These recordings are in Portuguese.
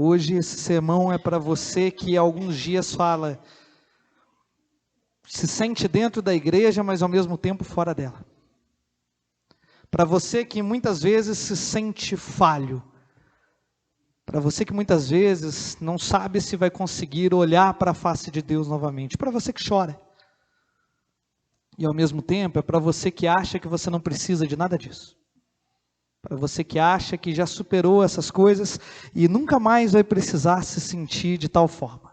Hoje esse sermão é para você que há alguns dias se sente dentro da igreja, mas ao mesmo tempo fora dela. Para você que muitas vezes se sente falho. Para você que muitas vezes não sabe se vai conseguir olhar para a face de Deus novamente. Para você que chora. E ao mesmo tempo é para você que acha que você não precisa de nada disso. Para você que acha que já superou essas coisas e nunca mais vai precisar se sentir de tal forma.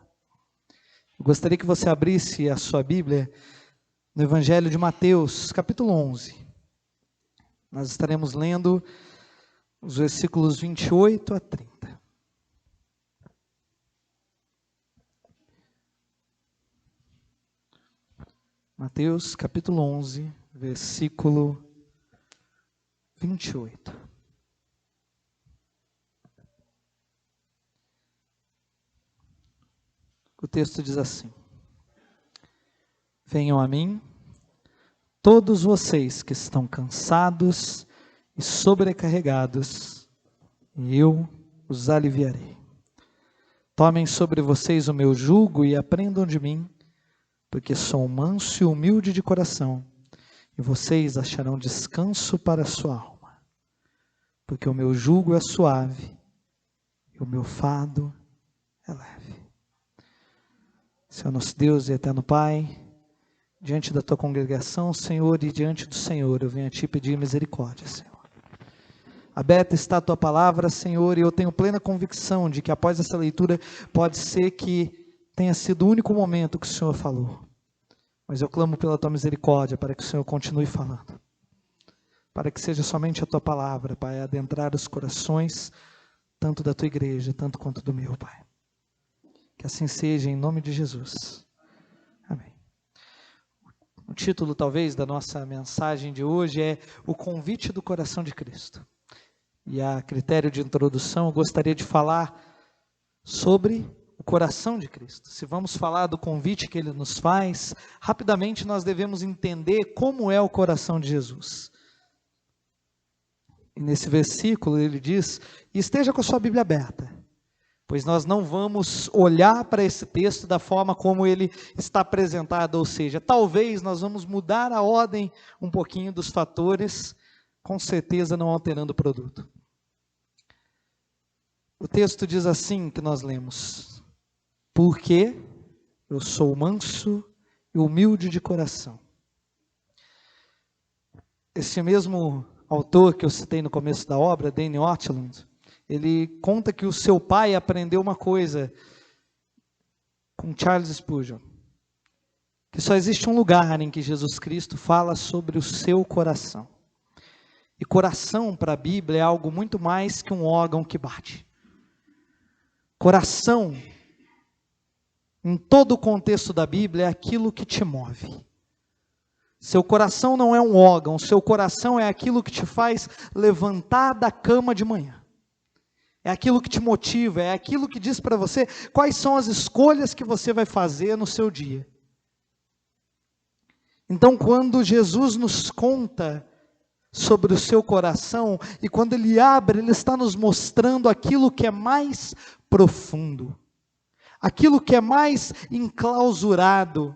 Eu gostaria que você abrisse a sua Bíblia no Evangelho de Mateus, capítulo 11. Nós estaremos lendo os versículos 28 a 30. Mateus, capítulo 11, versículo 28. O texto diz assim: Venham a mim, todos vocês que estão cansados e sobrecarregados, e eu os aliviarei. Tomem sobre vocês o meu jugo e aprendam de mim, porque sou manso e humilde de coração, e vocês acharão descanso para a sua alma. Porque o meu jugo é suave e o meu fardo é leve. Senhor nosso Deus e eterno Pai, diante da tua congregação, Senhor, e diante do Senhor, eu venho a ti pedir misericórdia, Senhor. Aberta está a tua palavra, Senhor, e eu tenho plena convicção de que após essa leitura, pode ser que tenha sido o único momento que o Senhor falou. Mas eu clamo pela tua misericórdia, para que o Senhor continue falando. Para que seja somente a tua palavra, Pai, adentrar os corações, tanto da tua igreja, tanto quanto do meu, Pai. Que assim seja, em nome de Jesus. Amém. O título, talvez, da nossa mensagem de hoje é O Convite do Coração de Cristo. E a critério de introdução, eu gostaria de falar sobre o coração de Cristo. Se vamos falar do convite que Ele nos faz, rapidamente nós devemos entender como é o coração de Jesus. E nesse versículo ele diz, esteja com a sua Bíblia aberta, pois nós não vamos olhar para esse texto da forma como ele está apresentado, ou seja, talvez nós vamos mudar a ordem um pouquinho dos fatores, com certeza não alterando o produto. O texto diz assim que nós lemos, porque eu sou manso e humilde de coração. Esse mesmo autor que eu citei no começo da obra, Dane Ortlund, ele conta que o seu pai aprendeu uma coisa com Charles Spurgeon, que só existe um lugar em que Jesus Cristo fala sobre o seu coração. E coração para a Bíblia é algo muito mais que um órgão que bate. Coração, em todo o contexto da Bíblia, é aquilo que te move. Seu coração não é um órgão, seu coração é aquilo que te faz levantar da cama de manhã. É aquilo que te motiva, é aquilo que diz para você quais são as escolhas que você vai fazer no seu dia. Então, quando Jesus nos conta sobre o seu coração, e quando Ele abre, Ele está nos mostrando aquilo que é mais profundo, aquilo que é mais enclausurado.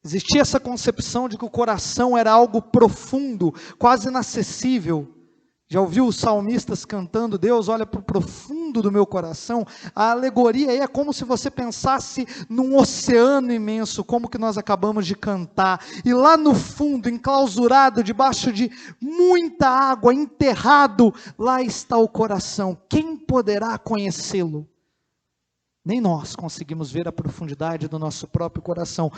Existia essa concepção de que o coração era algo profundo, quase inacessível. Já ouviu os salmistas cantando, Deus olha para o profundo do meu coração? A alegoria aí é como se você pensasse num oceano imenso, como que nós acabamos de cantar. E lá no fundo, enclausurado, debaixo de muita água, enterrado, lá está o coração. Quem poderá conhecê-lo? Nem nós conseguimos ver a profundidade do nosso próprio coração.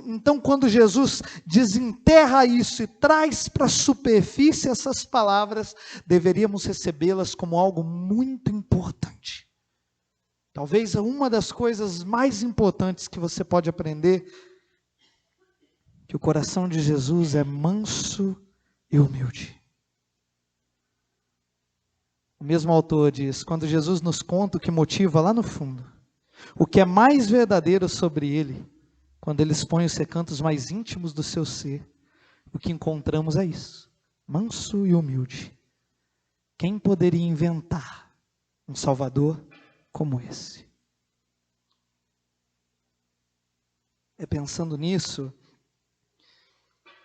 Então, quando Jesus desenterra isso e traz para a superfície essas palavras, deveríamos recebê-las como algo muito importante. Talvez uma das coisas mais importantes que você pode aprender, que o coração de Jesus é manso e humilde. O mesmo autor diz, quando Jesus nos conta o que motiva lá no fundo, o que é mais verdadeiro sobre ele, quando ele expõe os recantos mais íntimos do seu ser, o que encontramos é isso, manso e humilde. Quem poderia inventar um Salvador como esse. É pensando nisso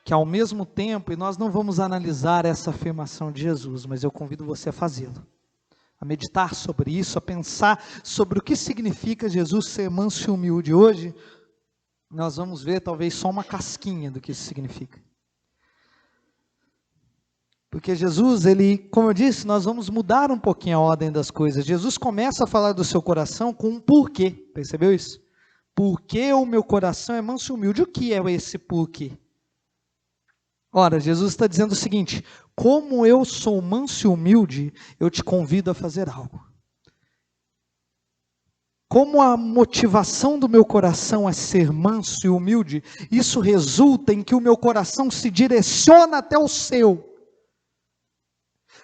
que ao mesmo tempo, e nós não vamos analisar essa afirmação de Jesus, mas eu convido você a fazê-lo, a meditar sobre isso, a pensar sobre o que significa Jesus ser manso e humilde. Hoje, nós vamos ver talvez só uma casquinha do que isso significa. Porque Jesus, ele, como eu disse, nós vamos mudar um pouquinho a ordem das coisas. Jesus começa a falar do seu coração com um porquê, percebeu isso? Porque o meu coração é manso e humilde. O que é esse porquê? Ora, Jesus está dizendo o seguinte: como eu sou manso e humilde, eu te convido a fazer algo. Como a motivação do meu coração é ser manso e humilde, isso resulta em que o meu coração se direciona até o seu,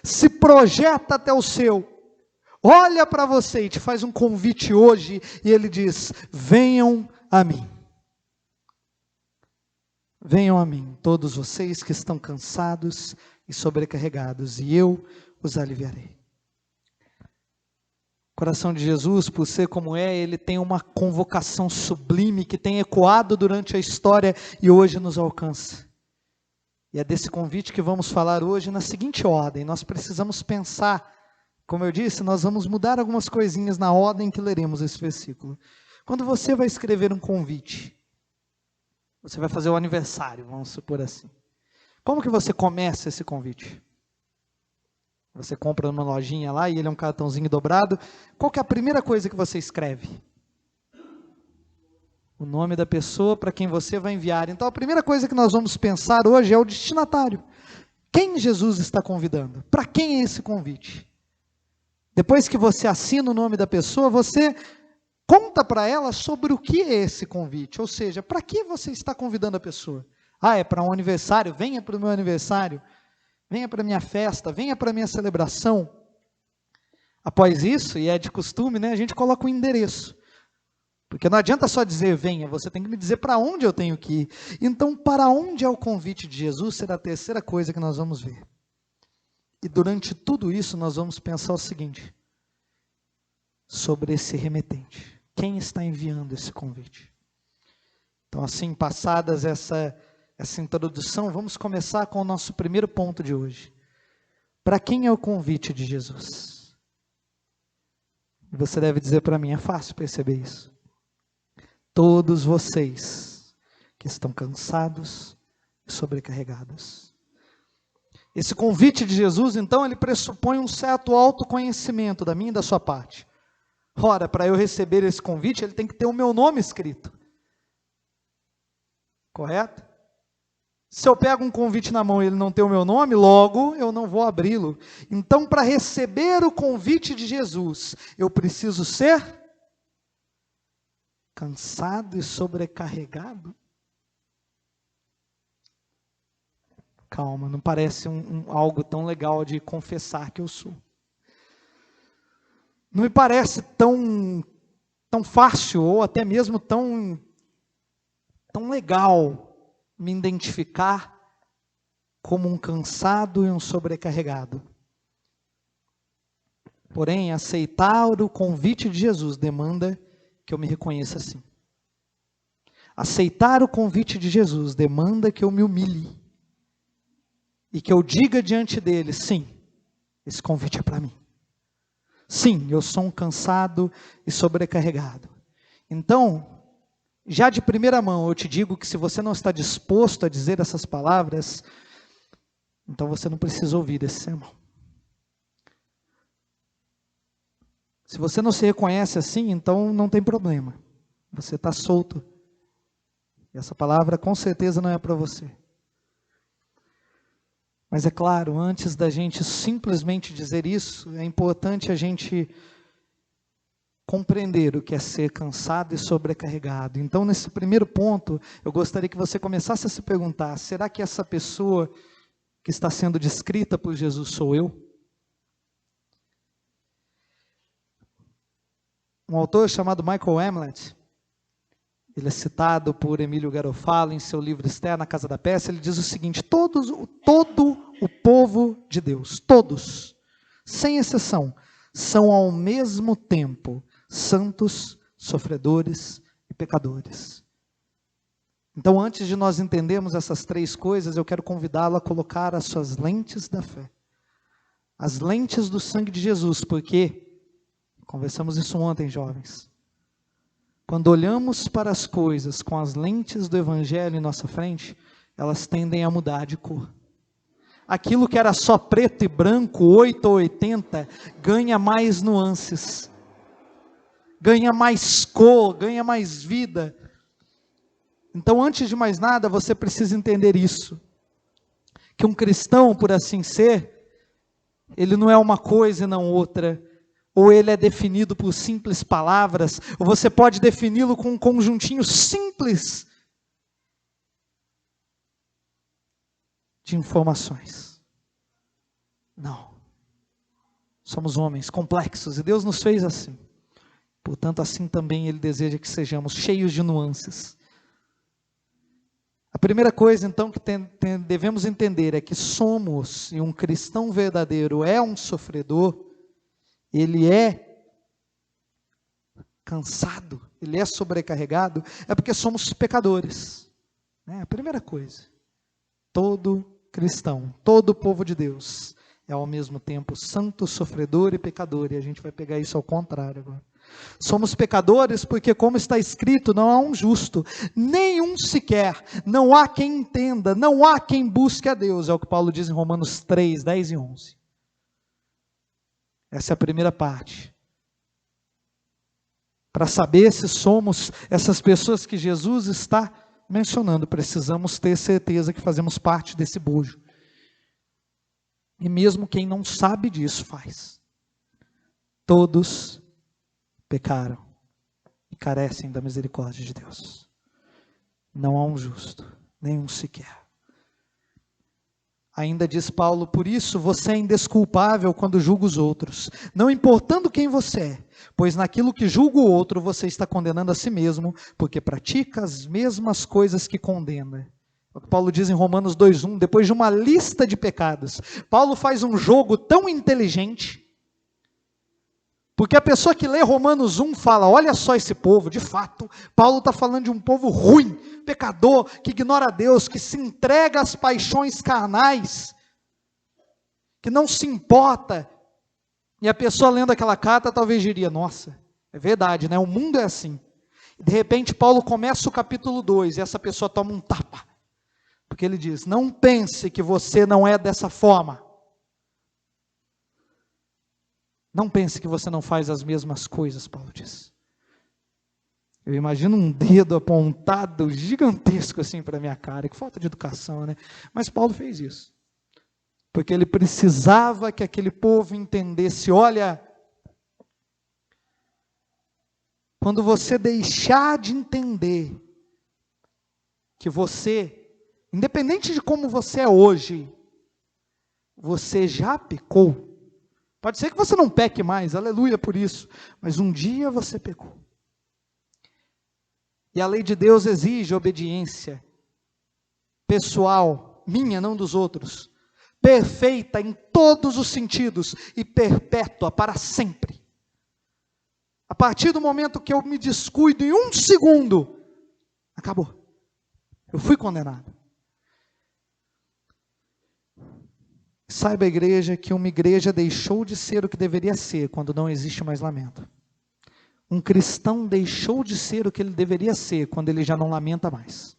se projeta até o seu, olha para você e te faz um convite hoje, e ele diz: venham a mim. Venham a mim, todos vocês que estão cansados e sobrecarregados, e eu os aliviarei. O coração de Jesus, por ser como é, ele tem uma convocação sublime que tem ecoado durante a história e hoje nos alcança. E é desse convite que vamos falar hoje na seguinte ordem. Nós precisamos pensar, como eu disse, nós vamos mudar algumas coisinhas na ordem que leremos esse versículo. Quando você vai escrever um convite, você vai fazer o aniversário, vamos supor assim. Como que você começa esse convite? Você compra numa lojinha lá e ele é um cartãozinho dobrado. Qual que é a primeira coisa que você escreve? O nome da pessoa para quem você vai enviar. Então a primeira coisa que nós vamos pensar hoje é o destinatário. Quem Jesus está convidando? Para quem é esse convite? Depois que você assina o nome da pessoa, você conta para ela sobre o que é esse convite, ou seja, para que você está convidando a pessoa? Ah, é para um aniversário? Venha para o meu aniversário, venha para a minha festa, venha para a minha celebração. Após isso, e é de costume, a gente coloca o endereço, porque não adianta só dizer venha, você tem que me dizer para onde eu tenho que ir. Então, para onde é o convite de Jesus será a terceira coisa que nós vamos ver. E durante tudo isso nós vamos pensar o seguinte, sobre esse remetente. Quem está enviando esse convite? Então, assim, passadas essa introdução, vamos começar com o nosso primeiro ponto de hoje. Para quem é o convite de Jesus? Você deve dizer para mim, é fácil perceber isso. Todos vocês que estão cansados e sobrecarregados. Esse convite de Jesus, então, ele pressupõe um certo autoconhecimento da minha e da sua parte. Ora, para eu receber esse convite, ele tem que ter o meu nome escrito. Correto? Se eu pego um convite na mão e ele não tem o meu nome, logo eu não vou abri-lo. Então, para receber o convite de Jesus, eu preciso ser cansado e sobrecarregado? Calma, não parece algo tão legal de confessar que eu sou. Não me parece tão fácil, ou até mesmo tão legal me identificar como um cansado e um sobrecarregado. Porém, aceitar o convite de Jesus demanda que eu me reconheça assim. Aceitar o convite de Jesus demanda que eu me humilhe e que eu diga diante dele, sim, esse convite é para mim. Sim, eu sou um cansado e sobrecarregado. Então, já de primeira mão, eu te digo que se você não está disposto a dizer essas palavras, então você não precisa ouvir esse sermão. Se você não se reconhece assim, então não tem problema. Você está solto. E essa palavra com certeza não é para você. Mas é claro, antes da gente simplesmente dizer isso, é importante a gente compreender o que é ser cansado e sobrecarregado. Então, nesse primeiro ponto, eu gostaria que você começasse a se perguntar, será que essa pessoa que está sendo descrita por Jesus sou eu? Um autor chamado Michael Hamlet, ele é citado por Emílio Garofalo em seu livro Esther na Casa da Peça, ele diz o seguinte, todo o povo de Deus, todos, sem exceção, são ao mesmo tempo santos, sofredores e pecadores. Então, antes de nós entendermos essas três coisas, eu quero convidá-lo a colocar as suas lentes da fé, as lentes do sangue de Jesus, porque, conversamos isso ontem, jovens, quando olhamos para as coisas com as lentes do Evangelho em nossa frente, elas tendem a mudar de cor. Aquilo que era só preto e branco, 8 ou 80, ganha mais nuances, ganha mais cor, ganha mais vida. Então, antes de mais nada, você precisa entender isso, que um cristão, por assim ser, ele não é uma coisa e não outra, ou ele é definido por simples palavras, ou você pode defini-lo com um conjuntinho simples de informações. Não. Somos homens complexos e Deus nos fez assim. Portanto, assim também Ele deseja que sejamos cheios de nuances. A primeira coisa, então, que devemos entender é que somos, e um cristão verdadeiro é um sofredor, ele é cansado, ele é sobrecarregado, é porque somos pecadores. A primeira coisa. Todo cristão, todo povo de Deus, é ao mesmo tempo santo, sofredor e pecador, e a gente vai pegar isso ao contrário agora. Somos pecadores porque, como está escrito, não há um justo, nenhum sequer, não há quem entenda, não há quem busque a Deus, é o que Paulo diz em Romanos 3, 10 e 11. Essa é a primeira parte. Para saber se somos essas pessoas que Jesus está mencionando, precisamos ter certeza que fazemos parte desse bojo. E mesmo quem não sabe disso faz. Todos pecaram e carecem da misericórdia de Deus. Não há um justo, nenhum sequer. Ainda diz Paulo, por isso você é indesculpável quando julga os outros, não importando quem você é, pois naquilo que julga o outro você está condenando a si mesmo, porque pratica as mesmas coisas que condena. O que Paulo diz em Romanos 2:1, depois de uma lista de pecados, Paulo faz um jogo tão inteligente, porque a pessoa que lê Romanos 1 fala, olha só esse povo, de fato, Paulo está falando de um povo ruim, pecador, que ignora a Deus, que se entrega às paixões carnais, que não se importa. E a pessoa lendo aquela carta talvez diria, nossa, é verdade, né? O mundo é assim. E de repente Paulo começa o capítulo 2 e essa pessoa toma um tapa, porque ele diz, não pense que você não é dessa forma. Não pense que você não faz as mesmas coisas, Paulo diz. Eu imagino um dedo apontado gigantesco assim para a minha cara, que falta de educação, né? Mas Paulo fez isso, porque ele precisava que aquele povo entendesse, olha, quando você deixar de entender que você, independente de como você é hoje, você já pecou. Pode ser que você não peque mais, aleluia por isso, mas um dia você pecou. E a lei de Deus exige obediência pessoal, minha, não dos outros, perfeita em todos os sentidos e perpétua para sempre. A partir do momento que eu me descuido em um segundo, acabou. Eu fui condenado. Saiba, igreja, que uma igreja deixou de ser o que deveria ser quando não existe mais lamento. Um cristão deixou de ser o que ele deveria ser quando ele já não lamenta mais.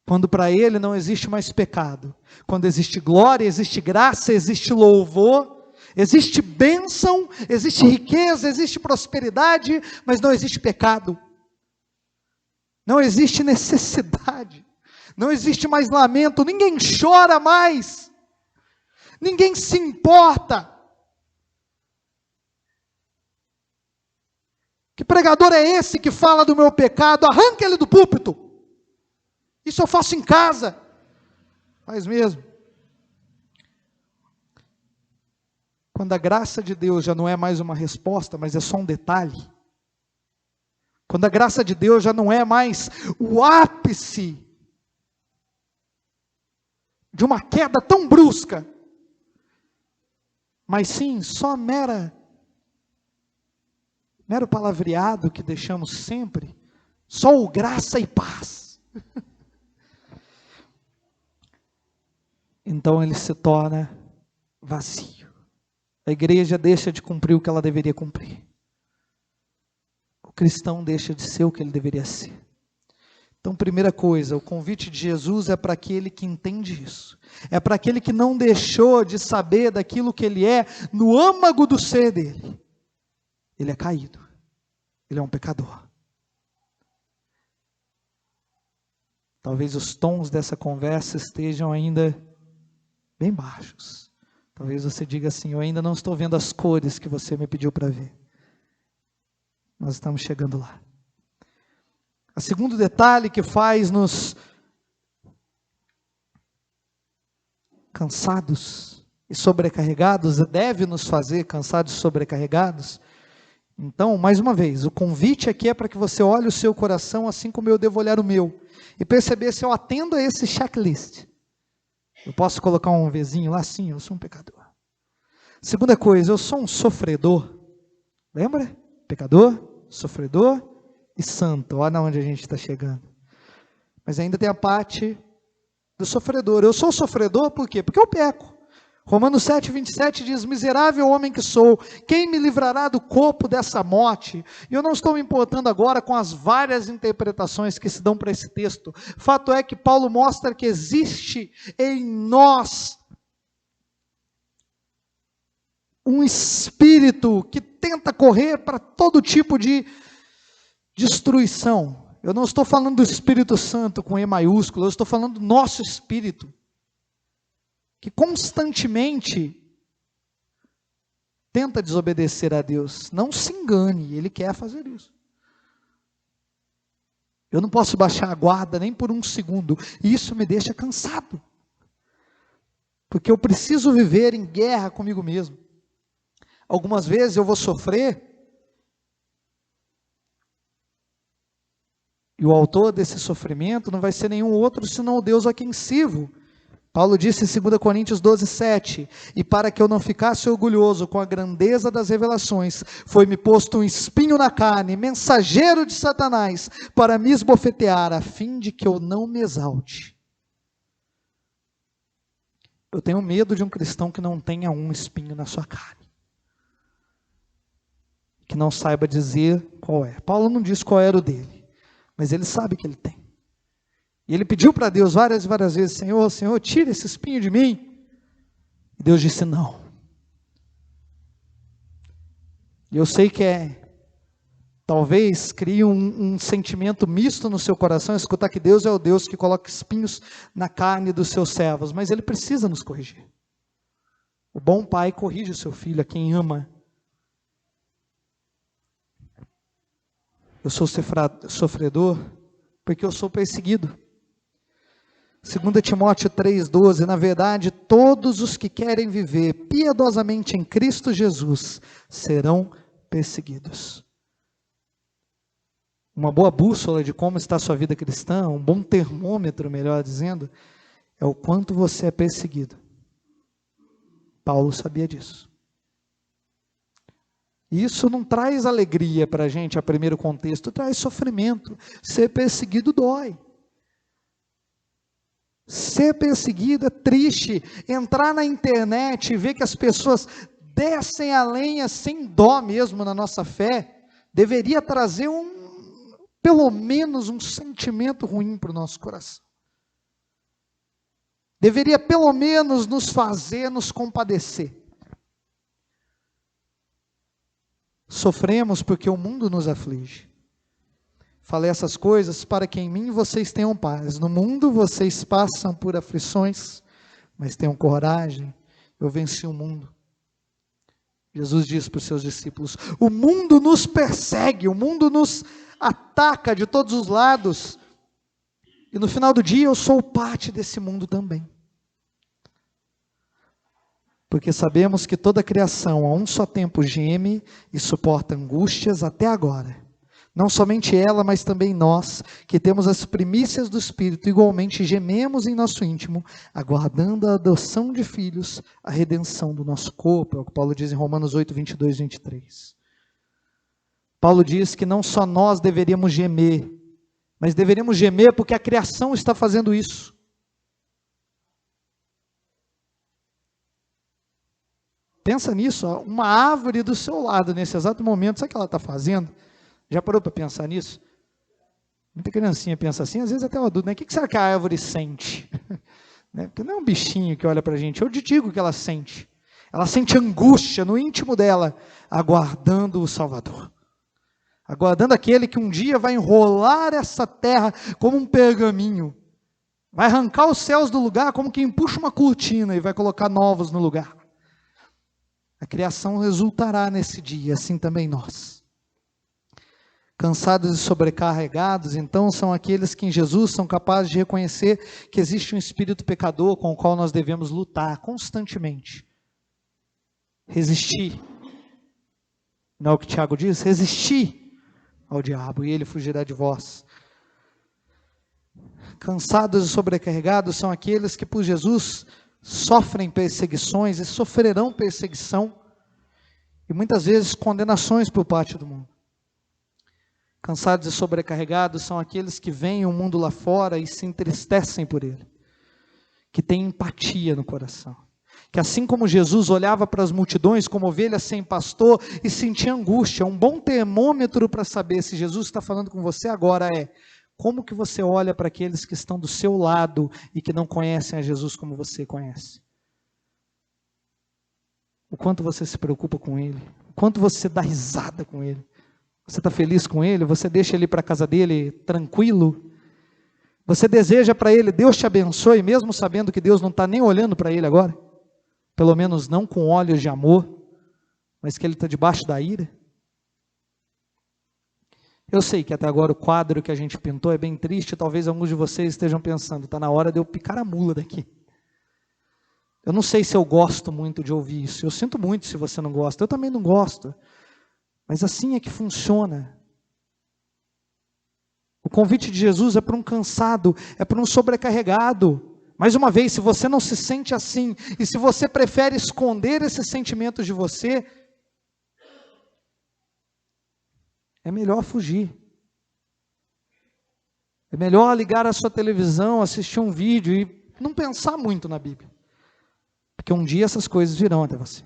Quando para ele não existe mais pecado. Quando existe glória, existe graça, existe louvor, existe bênção, existe riqueza, existe prosperidade, mas não existe pecado. Não existe necessidade. Não existe mais lamento, ninguém chora mais. Ninguém se importa. Que pregador é esse que fala do meu pecado? Arranca ele do púlpito. Isso eu faço em casa. Faz mesmo. Quando a graça de Deus já não é mais uma resposta, mas é só um detalhe. Quando a graça de Deus já não é mais o ápice de uma queda tão brusca, mas sim só mero palavreado que deixamos sempre, só o graça e paz. Então ele se torna vazio. A igreja deixa de cumprir o que ela deveria cumprir. O cristão deixa de ser o que ele deveria ser. Então, primeira coisa, o convite de Jesus é para aquele que entende isso. É para aquele que não deixou de saber daquilo que ele é no âmago do ser dele. Ele é caído. Ele é um pecador. Talvez os tons dessa conversa estejam ainda bem baixos. Talvez você diga assim: eu ainda não estou vendo as cores que você me pediu para ver. Nós estamos chegando lá. O segundo detalhe que faz-nos cansados e sobrecarregados, deve nos fazer cansados e sobrecarregados. Então, mais uma vez, o convite aqui é para que você olhe o seu coração, assim como eu devo olhar o meu, e perceber se eu atendo a esse checklist. Eu posso colocar um Vzinho lá? Sim, eu sou um pecador. Segunda coisa, eu sou um sofredor. Lembra? Pecador, sofredor e santo. Olha onde a gente está chegando. Mas ainda tem a parte do sofredor. Eu sou sofredor por quê? Porque eu peco. Romanos 7:27 diz: miserável homem que sou, quem me livrará do corpo dessa morte? E eu não estou me importando agora com as várias interpretações que se dão para esse texto. Fato é que Paulo mostra que existe em nós um espírito que tenta correr para todo tipo de destruição. Eu não estou falando do Espírito Santo com E maiúsculo, eu estou falando do nosso espírito, que constantemente tenta desobedecer a Deus. Não se engane, ele quer fazer isso. Eu não posso baixar a guarda nem por um segundo, e isso me deixa cansado, porque eu preciso viver em guerra comigo mesmo. Algumas vezes eu vou sofrer, e o autor desse sofrimento não vai ser nenhum outro senão o Deus a quem sirvo. Paulo disse em 2 Coríntios 12:7, e para que eu não ficasse orgulhoso com a grandeza das revelações, foi-me posto um espinho na carne, mensageiro de Satanás, para me esbofetear, a fim de que eu não me exalte. Eu tenho medo de um cristão que não tenha um espinho na sua carne, que não saiba dizer qual é. Paulo não diz qual era o dele, mas ele sabe que ele tem. E ele pediu para Deus várias e várias vezes: Senhor, Senhor, tira esse espinho de mim. E Deus disse não. E eu sei que talvez crie um sentimento misto no seu coração, escutar que Deus é o Deus que coloca espinhos na carne dos seus servos, mas Ele precisa nos corrigir. O bom pai corrige o seu filho, a quem ama. Eu sou sofredor porque eu sou perseguido. 2 Timóteo 3,12, na verdade, todos os que querem viver piedosamente em Cristo Jesus serão perseguidos. Uma boa bússola de como está a sua vida cristã, um bom termômetro, melhor dizendo, é o quanto você é perseguido. Paulo sabia disso. Isso não traz alegria para a gente, a primeiro contexto, traz sofrimento. Ser perseguido dói. Ser perseguido é triste. Entrar na internet e ver que as pessoas descem a lenha sem dó mesmo na nossa fé, deveria trazer pelo menos um sentimento ruim para o nosso coração. Deveria pelo menos nos fazer nos compadecer. Sofremos porque o mundo nos aflige. Falei essas coisas para que em mim vocês tenham paz. No mundo vocês passam por aflições, mas tenham coragem, eu venci o mundo. Jesus disse para os seus discípulos: o mundo nos persegue, o mundo nos ataca de todos os lados, e no final do dia eu sou parte desse mundo também. Porque sabemos que toda a criação a um só tempo geme e suporta angústias até agora. Não somente ela, mas também nós, que temos as primícias do Espírito, igualmente gememos em nosso íntimo, aguardando a adoção de filhos, a redenção do nosso corpo. É o que Paulo diz em Romanos 8, 22 e 23. Paulo diz que não só nós deveríamos gemer, mas deveríamos gemer porque a criação está fazendo isso. Pensa nisso, ó, uma árvore do seu lado, nesse exato momento, sabe o que ela está fazendo? Já parou para pensar nisso? Muita criancinha pensa assim, às vezes até o adulto, né? O que será que a árvore sente? Porque não é um bichinho que olha para a gente, eu te digo que ela sente. Ela sente angústia no íntimo dela, aguardando o Salvador. Aguardando aquele que um dia vai enrolar essa terra como um pergaminho. Vai arrancar os céus do lugar como quem puxa uma cortina e vai colocar novos no lugar. A criação resultará nesse dia, assim também nós. Cansados e sobrecarregados, então, são aqueles que em Jesus são capazes de reconhecer que existe um espírito pecador com o qual nós devemos lutar constantemente. Resistir. Não é o que Tiago diz? Resistir ao diabo e ele fugirá de vós. Cansados e sobrecarregados são aqueles que por Jesus sofrem perseguições e sofrerão perseguição e muitas vezes condenações por parte do mundo. Cansados e sobrecarregados são aqueles que veem o mundo lá fora e se entristecem por ele, que têm empatia no coração, que assim como Jesus olhava para as multidões como ovelhas sem pastor e sentia angústia. Um bom termômetro para saber se Jesus está falando com você agora é: como que você olha para aqueles que estão do seu lado e que não conhecem a Jesus como você conhece? O quanto você se preocupa com ele, o quanto você dá risada com ele. Você está feliz com ele? Você deixa ele para a casa dele tranquilo? Você deseja para ele, Deus te abençoe, mesmo sabendo que Deus não está nem olhando para ele agora? Pelo menos não com olhos de amor, mas que ele está debaixo da ira? Eu sei que até agora o quadro que a gente pintou é bem triste, talvez alguns de vocês estejam pensando, está na hora de eu picar a mula daqui. Eu não sei se eu gosto muito de ouvir isso, eu sinto muito se você não gosta, eu também não gosto. Mas assim é que funciona. O convite de Jesus é para um cansado, é para um sobrecarregado. Mais uma vez, se você não se sente assim, e se você prefere esconder esses sentimentos de você, é melhor fugir. É melhor ligar a sua televisão, assistir um vídeo e não pensar muito na Bíblia. Porque um dia essas coisas virão até você.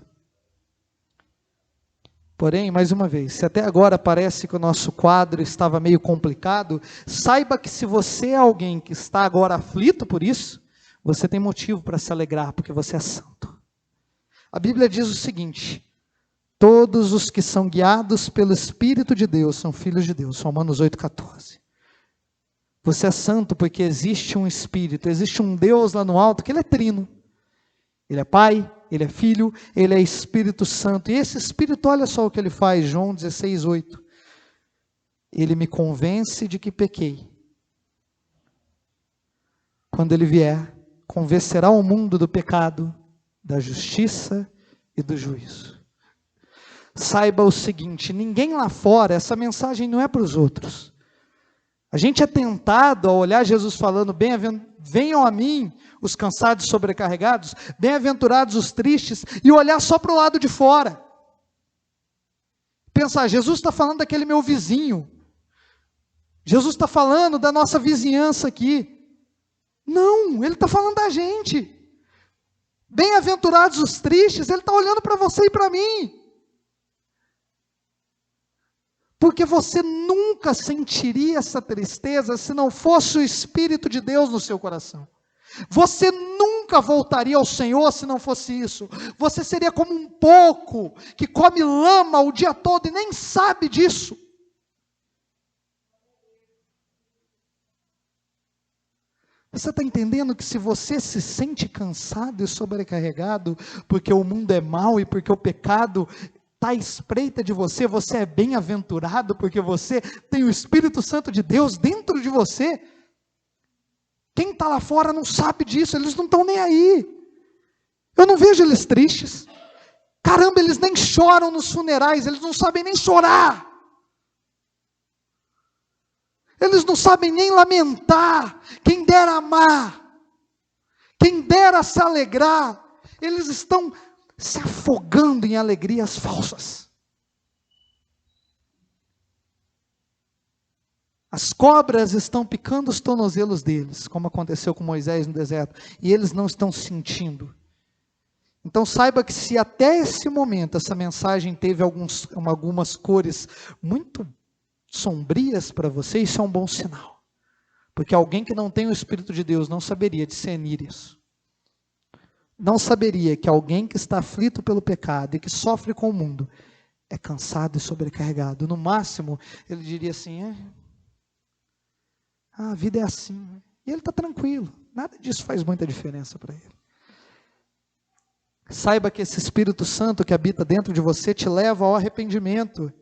Porém, mais uma vez, se até agora parece que o nosso quadro estava meio complicado, saiba que se você é alguém que está agora aflito por isso, você tem motivo para se alegrar, porque você é santo. A Bíblia diz o seguinte: todos os que são guiados pelo Espírito de Deus são filhos de Deus. Romanos 8,14. Você é santo porque existe um Espírito, existe um Deus lá no alto que Ele é trino. Ele é Pai, Ele é Filho, Ele é Espírito Santo. E esse Espírito, olha só o que Ele faz, João 16,8. Ele me convence de que pequei. Quando Ele vier, convencerá o mundo do pecado, da justiça e do juízo. Saiba o seguinte: ninguém lá fora, essa mensagem não é para os outros. A gente é tentado a olhar Jesus falando: venham a mim os cansados e sobrecarregados, bem-aventurados os tristes, e olhar só para o lado de fora. Pensar: Jesus está falando daquele meu vizinho, Jesus está falando da nossa vizinhança aqui. Não, Ele está falando da gente. Bem-aventurados os tristes, Ele está olhando para você e para mim. Porque você nunca sentiria essa tristeza se não fosse o Espírito de Deus no seu coração. Você nunca voltaria ao Senhor se não fosse isso. Você seria como um porco que come lama o dia todo e nem sabe disso. Você está entendendo que se você se sente cansado e sobrecarregado, porque o mundo é mau e porque o pecado está à espreita de você, você é bem-aventurado porque você tem o Espírito Santo de Deus dentro de você? Quem está lá fora não sabe disso, eles não estão nem aí. Eu não vejo eles tristes. Caramba, eles nem choram nos funerais, eles não sabem nem chorar. Eles não sabem nem lamentar. Quem dera amar, quem dera se alegrar. Eles estão se afogando em alegrias falsas. As cobras estão picando os tornozelos deles, como aconteceu com Moisés no deserto, e eles não estão sentindo. Então saiba que se até esse momento essa mensagem teve algumas cores muito sombrias para você, isso é um bom sinal. Porque alguém que não tem o Espírito de Deus não saberia discernir isso. Não saberia que alguém que está aflito pelo pecado e que sofre com o mundo é cansado e sobrecarregado. No máximo, ele diria assim, a vida é assim. E ele está tranquilo. Nada disso faz muita diferença para ele. Saiba que esse Espírito Santo que habita dentro de você te leva ao arrependimento.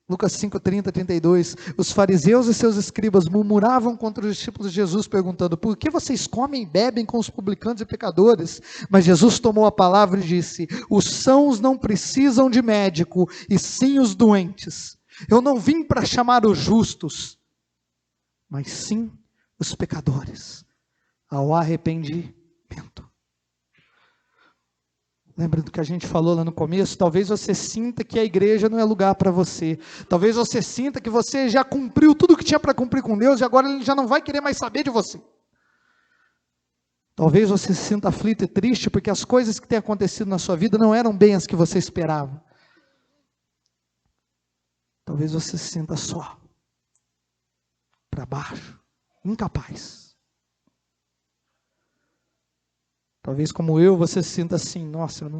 Lucas 5, 30, 32. Os fariseus e seus escribas murmuravam contra os discípulos de Jesus, perguntando: por que vocês comem e bebem com os publicanos e pecadores? Mas Jesus tomou a palavra e disse: os sãos não precisam de médico, e sim os doentes. Eu não vim para chamar os justos, mas sim os pecadores ao arrependimento. Lembra do que a gente falou lá no começo? Talvez você sinta que a igreja não é lugar para você. Talvez você sinta que você já cumpriu tudo o que tinha para cumprir com Deus e agora Ele já não vai querer mais saber de você. Talvez você se sinta aflito e triste porque as coisas que têm acontecido na sua vida não eram bem as que você esperava. Talvez você se sinta só, para baixo, incapaz. Talvez como eu, você se sinta assim, nossa,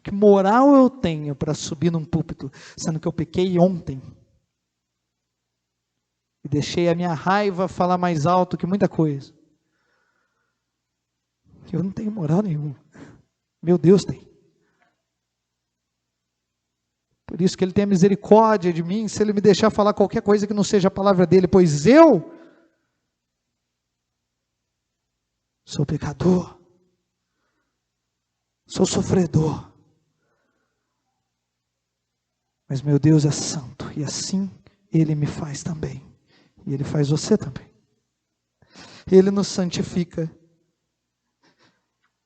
que moral eu tenho para subir num púlpito, sendo que eu pequei ontem. E deixei a minha raiva falar mais alto que muita coisa. Eu não tenho moral nenhuma. Meu Deus tem. Por isso que Ele tem a misericórdia de mim, se Ele me deixar falar qualquer coisa que não seja a palavra dEle, pois eu sou pecador. Sou sofredor, mas meu Deus é santo, e assim Ele me faz também, e Ele faz você também. Ele nos santifica,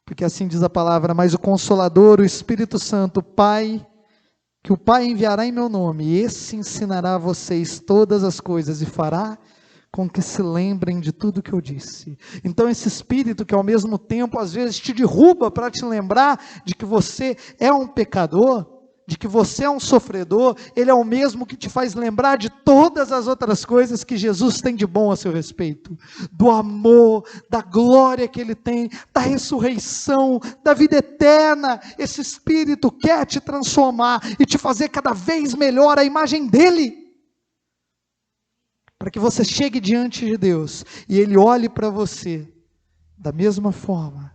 porque assim diz a palavra: mas o Consolador, o Espírito Santo, o Pai, que o Pai enviará em meu nome, esse ensinará a vocês todas as coisas e fará com que se lembrem de tudo que eu disse. Então esse Espírito que ao mesmo tempo às vezes te derruba para te lembrar de que você é um pecador, de que você é um sofredor, Ele é o mesmo que te faz lembrar de todas as outras coisas que Jesus tem de bom a seu respeito, do amor, da glória que Ele tem, da ressurreição, da vida eterna. Esse Espírito quer te transformar e te fazer cada vez melhor à imagem dEle, para que você chegue diante de Deus e Ele olhe para você da mesma forma.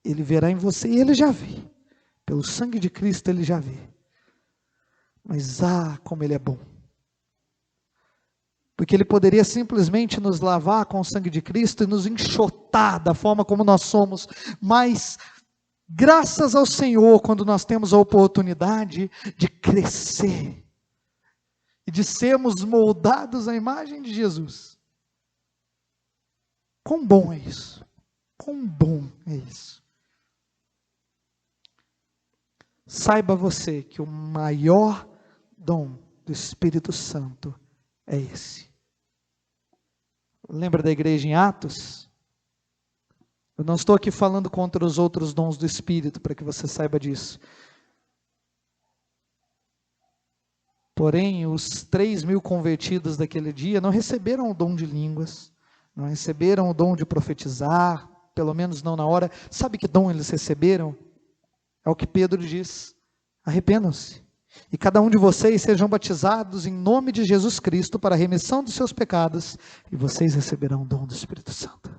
Ele verá em você, e Ele já vê, pelo sangue de Cristo Ele já vê, mas como Ele é bom, porque Ele poderia simplesmente nos lavar com o sangue de Cristo e nos enxotar da forma como nós somos, mas graças ao Senhor, quando nós temos a oportunidade de crescer, e de sermos moldados à imagem de Jesus. Quão bom é isso? Quão bom é isso? Saiba você que o maior dom do Espírito Santo é esse. Lembra da igreja em Atos? Eu não estou aqui falando contra os outros dons do Espírito, para que você saiba disso. Porém, os 3.000 convertidos daquele dia não receberam o dom de línguas, não receberam o dom de profetizar, pelo menos não na hora. Sabe que dom eles receberam? É o que Pedro diz: arrependam-se, e cada um de vocês sejam batizados em nome de Jesus Cristo para a remissão dos seus pecados, e vocês receberão o dom do Espírito Santo.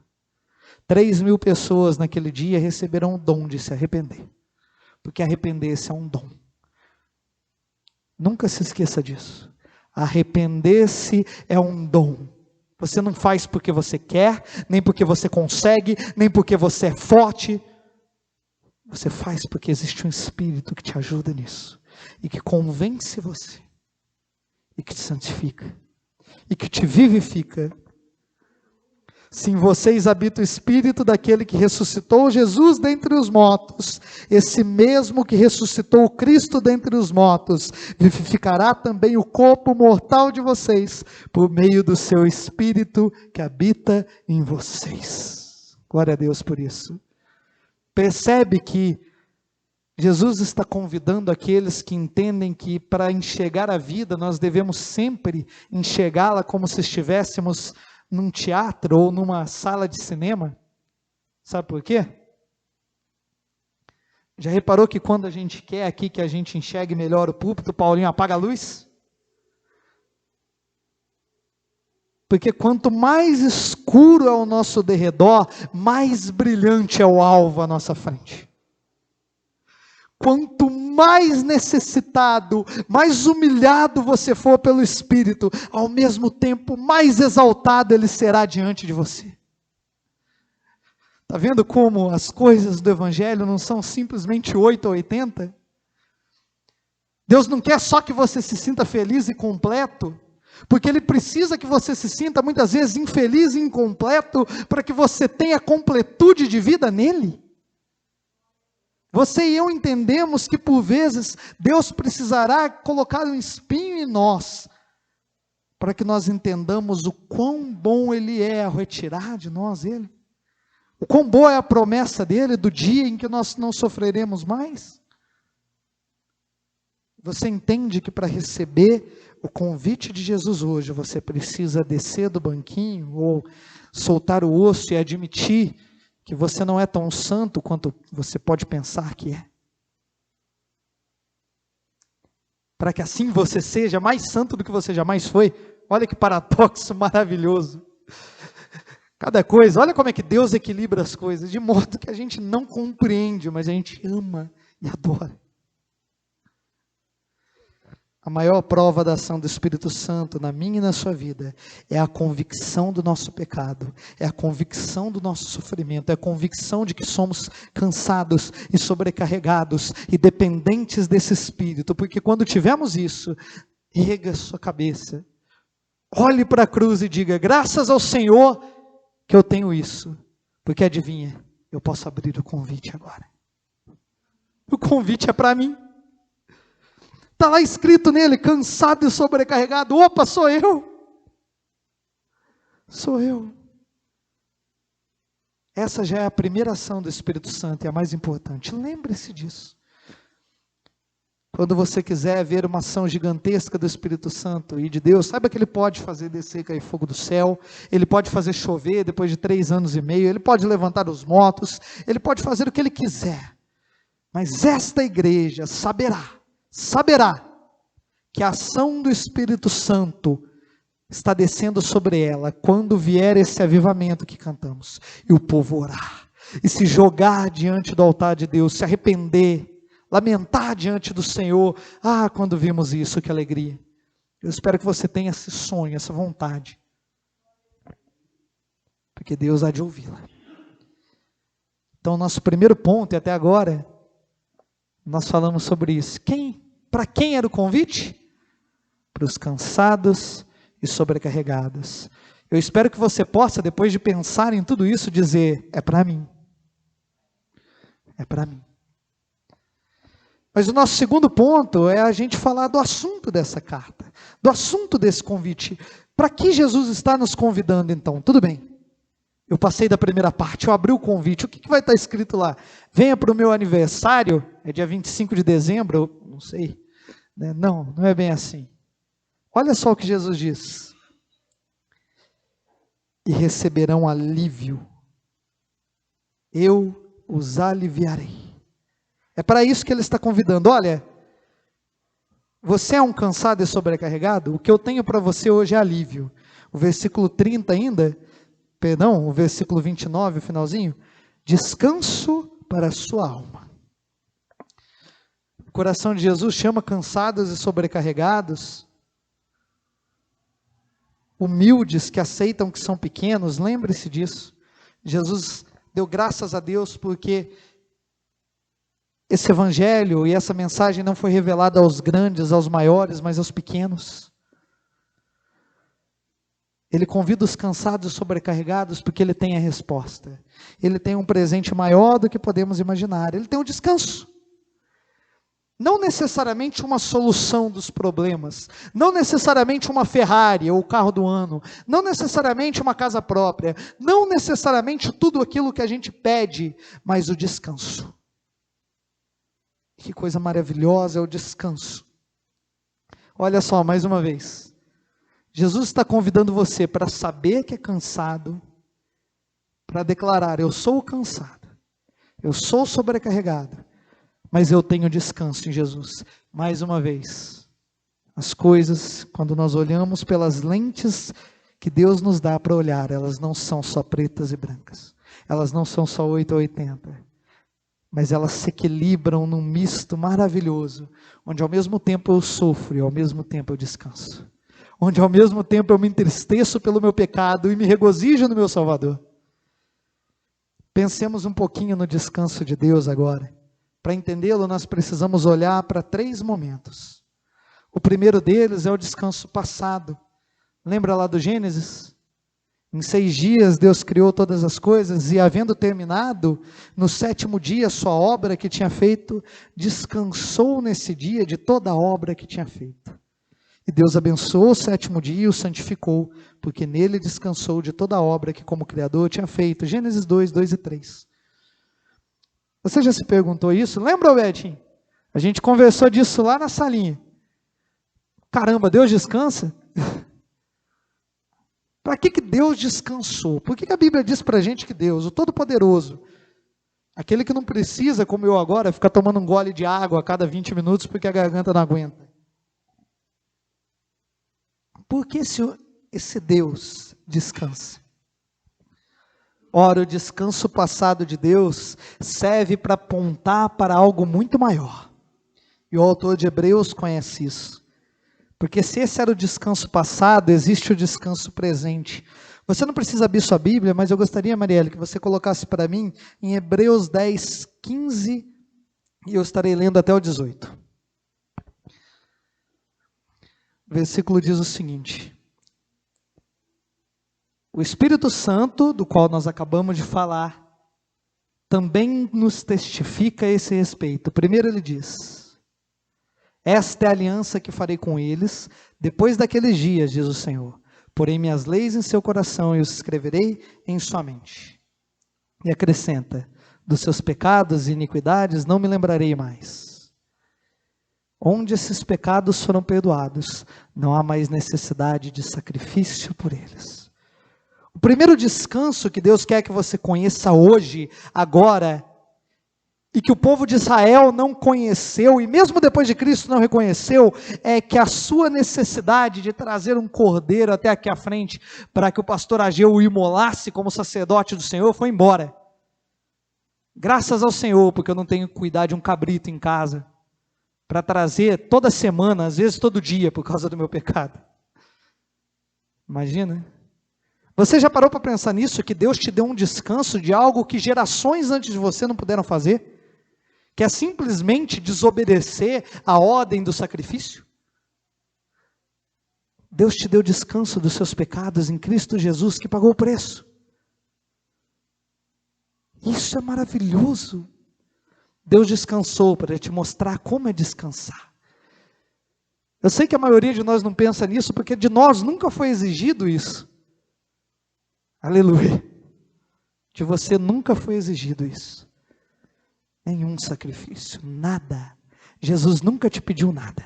3.000 pessoas naquele dia receberam o dom de se arrepender, porque arrepender-se é um dom. Nunca se esqueça disso. Arrepender-se é um dom. Você não faz porque você quer, nem porque você consegue, nem porque você é forte. Você faz porque existe um Espírito que te ajuda nisso, e que convence você, e que te santifica. e que te vivifica. Se em vocês habita o Espírito daquele que ressuscitou Jesus dentre os mortos, esse mesmo que ressuscitou Cristo dentre os mortos, vivificará também o corpo mortal de vocês, por meio do seu Espírito que habita em vocês. Glória a Deus por isso. Percebe que Jesus está convidando aqueles que entendem que para enxergar a vida, nós devemos sempre enxergá-la como se estivéssemos num teatro ou numa sala de cinema. Sabe por quê? Já reparou que quando a gente quer aqui que a gente enxergue melhor o púlpito, o Paulinho apaga a luz? Porque quanto mais escuro é o nosso derredor, mais brilhante é o alvo à nossa frente. Quanto mais necessitado, mais humilhado você for pelo Espírito, ao mesmo tempo, mais exaltado Ele será diante de você. Está vendo como as coisas do Evangelho não são simplesmente 8 ou 80? Deus não quer só que você se sinta feliz e completo, porque Ele precisa que você se sinta muitas vezes infeliz e incompleto, para que você tenha completude de vida nele. Você e eu entendemos que por vezes Deus precisará colocar um espinho em nós, para que nós entendamos o quão bom Ele é ao retirar de nós Ele. O quão boa é a promessa dEle do dia em que nós não sofreremos mais. Você entende que para receber o convite de Jesus hoje, você precisa descer do banquinho, ou soltar o osso e admitir que você não é tão santo quanto você pode pensar que é. Para que assim você seja mais santo do que você jamais foi. Olha que paradoxo maravilhoso. Cada coisa, olha como é que Deus equilibra as coisas, de modo que a gente não compreende, mas a gente ama e adora. A maior prova da ação do Espírito Santo na minha e na sua vida é a convicção do nosso pecado, é a convicção do nosso sofrimento, é a convicção de que somos cansados e sobrecarregados e dependentes desse Espírito, porque quando tivermos isso, erga sua cabeça, olhe para a cruz e diga: graças ao Senhor que eu tenho isso, porque adivinha, eu posso abrir o convite agora. O convite é para mim. Está lá escrito nele, cansado e sobrecarregado. Opa, sou eu. Sou eu. Essa já é a primeira ação do Espírito Santo e a mais importante. Lembre-se disso. Quando você quiser ver uma ação gigantesca do Espírito Santo e de Deus, saiba que Ele pode fazer descer cair fogo do céu, Ele pode fazer chover depois de 3 anos e meio, Ele pode levantar os mortos, Ele pode fazer o que Ele quiser. Mas esta igreja saberá que a ação do Espírito Santo está descendo sobre ela quando vier esse avivamento que cantamos, e o povo orar, e se jogar diante do altar de Deus, se arrepender, lamentar diante do Senhor. Quando vimos isso, que alegria. Eu espero que você tenha esse sonho, essa vontade, porque Deus há de ouvi-la. Então, nosso primeiro ponto, e até agora, nós falamos sobre isso. Para quem era o convite? Para os cansados e sobrecarregados. Eu espero que você possa, depois de pensar em tudo isso, dizer: é para mim. É para mim. Mas o nosso segundo ponto é a gente falar do assunto dessa carta, do assunto desse convite. Para que Jesus está nos convidando então? Tudo bem. Eu passei da primeira parte, eu abri o convite. O que vai estar escrito lá? Venha para o meu aniversário, é dia 25 de dezembro, não sei. Não é bem assim. Olha só o que Jesus diz: e receberão alívio, eu os aliviarei. É para isso que Ele está convidando. Olha, você é um cansado e sobrecarregado? O que eu tenho para você hoje é alívio. O versículo 30 ainda, o versículo 29, o finalzinho: descanso para a sua alma. O coração de Jesus chama cansados e sobrecarregados, humildes que aceitam que são pequenos. Lembre-se disso. Jesus deu graças a Deus porque esse evangelho e essa mensagem não foi revelada aos grandes, aos maiores, mas aos pequenos. Ele convida os cansados e sobrecarregados porque Ele tem a resposta. Ele tem um presente maior do que podemos imaginar. Ele tem um descanso. Não necessariamente uma solução dos problemas. Não necessariamente uma Ferrari ou o carro do ano. Não necessariamente uma casa própria. Não necessariamente tudo aquilo que a gente pede, mas o descanso. Que coisa maravilhosa é o descanso. Olha só, mais uma vez. Jesus está convidando você para saber que é cansado, para declarar: eu sou cansado, eu sou sobrecarregado, mas eu tenho descanso em Jesus. Mais uma vez, as coisas, quando nós olhamos pelas lentes que Deus nos dá para olhar, elas não são só pretas e brancas, elas não são só 8 ou 80, mas elas se equilibram num misto maravilhoso, onde ao mesmo tempo eu sofro e ao mesmo tempo eu descanso. Onde ao mesmo tempo eu me entristeço pelo meu pecado e me regozijo no meu Salvador. Pensemos um pouquinho no descanso de Deus agora. Para entendê-lo, nós precisamos olhar para 3 momentos. O primeiro deles é o descanso passado. Lembra lá do Gênesis? Em 6 dias Deus criou todas as coisas e, havendo terminado, no 7º dia sua obra que tinha feito, descansou nesse dia de toda a obra que tinha feito. E Deus abençoou o 7º dia e o santificou, porque nele descansou de toda a obra que como Criador tinha feito. Gênesis 2, 2 e 3. Você já se perguntou isso? Lembra, Betinho? A gente conversou disso lá na salinha. Caramba, Deus descansa? Para que Deus descansou? Por que a Bíblia diz para a gente que Deus, o Todo-Poderoso, aquele que não precisa, como eu agora, ficar tomando um gole de água a cada 20 minutos porque a garganta não aguenta? Por que esse Deus descansa? Ora, o descanso passado de Deus serve para apontar para algo muito maior. E o autor de Hebreus conhece isso. Porque se esse era o descanso passado, existe o descanso presente. Você não precisa abrir sua Bíblia, mas eu gostaria, Marielle, que você colocasse para mim em Hebreus 10, 15, e eu estarei lendo até o 18. O versículo diz o seguinte: o Espírito Santo, do qual nós acabamos de falar, também nos testifica a esse respeito. Primeiro ele diz: esta é a aliança que farei com eles, depois daqueles dias, diz o Senhor. Porei minhas leis em seu coração e os escreverei em sua mente. E acrescenta: dos seus pecados e iniquidades não me lembrarei mais. Onde esses pecados foram perdoados, não há mais necessidade de sacrifício por eles. O primeiro descanso que Deus quer que você conheça hoje, agora, e que o povo de Israel não conheceu, e mesmo depois de Cristo não reconheceu, é que a sua necessidade de trazer um cordeiro até aqui à frente, para que o pastor Ageu o imolasse como sacerdote do Senhor, foi embora. Graças ao Senhor, porque eu não tenho que cuidar de um cabrito em casa, para trazer toda semana, às vezes todo dia, por causa do meu pecado. Imagina. Você já parou para pensar nisso, que Deus te deu um descanso de algo que gerações antes de você não puderam fazer? Que é simplesmente desobedecer a ordem do sacrifício? Deus te deu descanso dos seus pecados em Cristo Jesus, que pagou o preço. Isso é maravilhoso. Deus descansou para te mostrar como é descansar. Eu sei que a maioria de nós não pensa nisso, porque de nós nunca foi exigido isso. Aleluia. De você nunca foi exigido isso. Nenhum sacrifício, nada. Jesus nunca te pediu nada,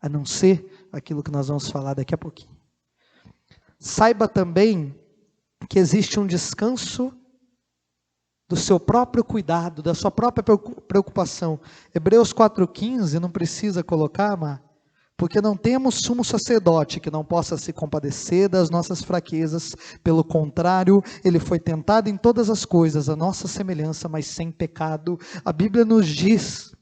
a não ser aquilo que nós vamos falar daqui a pouquinho. Saiba também que existe um descanso do seu próprio cuidado, da sua própria preocupação. Hebreus 4,15, não precisa colocar, mas porque não temos sumo sacerdote que não possa se compadecer das nossas fraquezas, pelo contrário, ele foi tentado em todas as coisas, a nossa semelhança, mas sem pecado. A Bíblia nos diz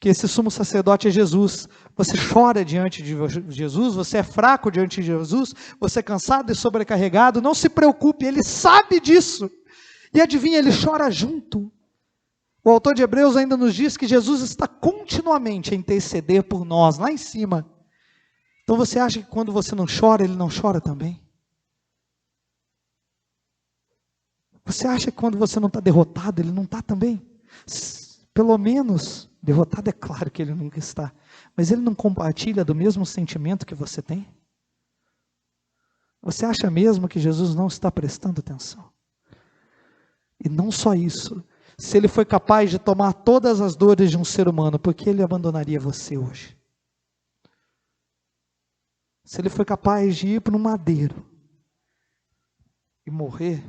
que esse sumo sacerdote é Jesus. Você chora diante de Jesus, você é fraco diante de Jesus, você é cansado e sobrecarregado, não se preocupe, ele sabe disso. E adivinha, ele chora junto. O autor de Hebreus ainda nos diz que Jesus está continuamente a interceder por nós, lá em cima. Então você acha que quando você não chora, Ele não chora também? Você acha que quando você não está derrotado, Ele não está também? Pelo menos, derrotado é claro que Ele nunca está, mas Ele não compartilha do mesmo sentimento que você tem? Você acha mesmo que Jesus não está prestando atenção? E não só isso, se Ele foi capaz de tomar todas as dores de um ser humano, por que Ele abandonaria você hoje? Se Ele foi capaz de ir para um madeiro e morrer,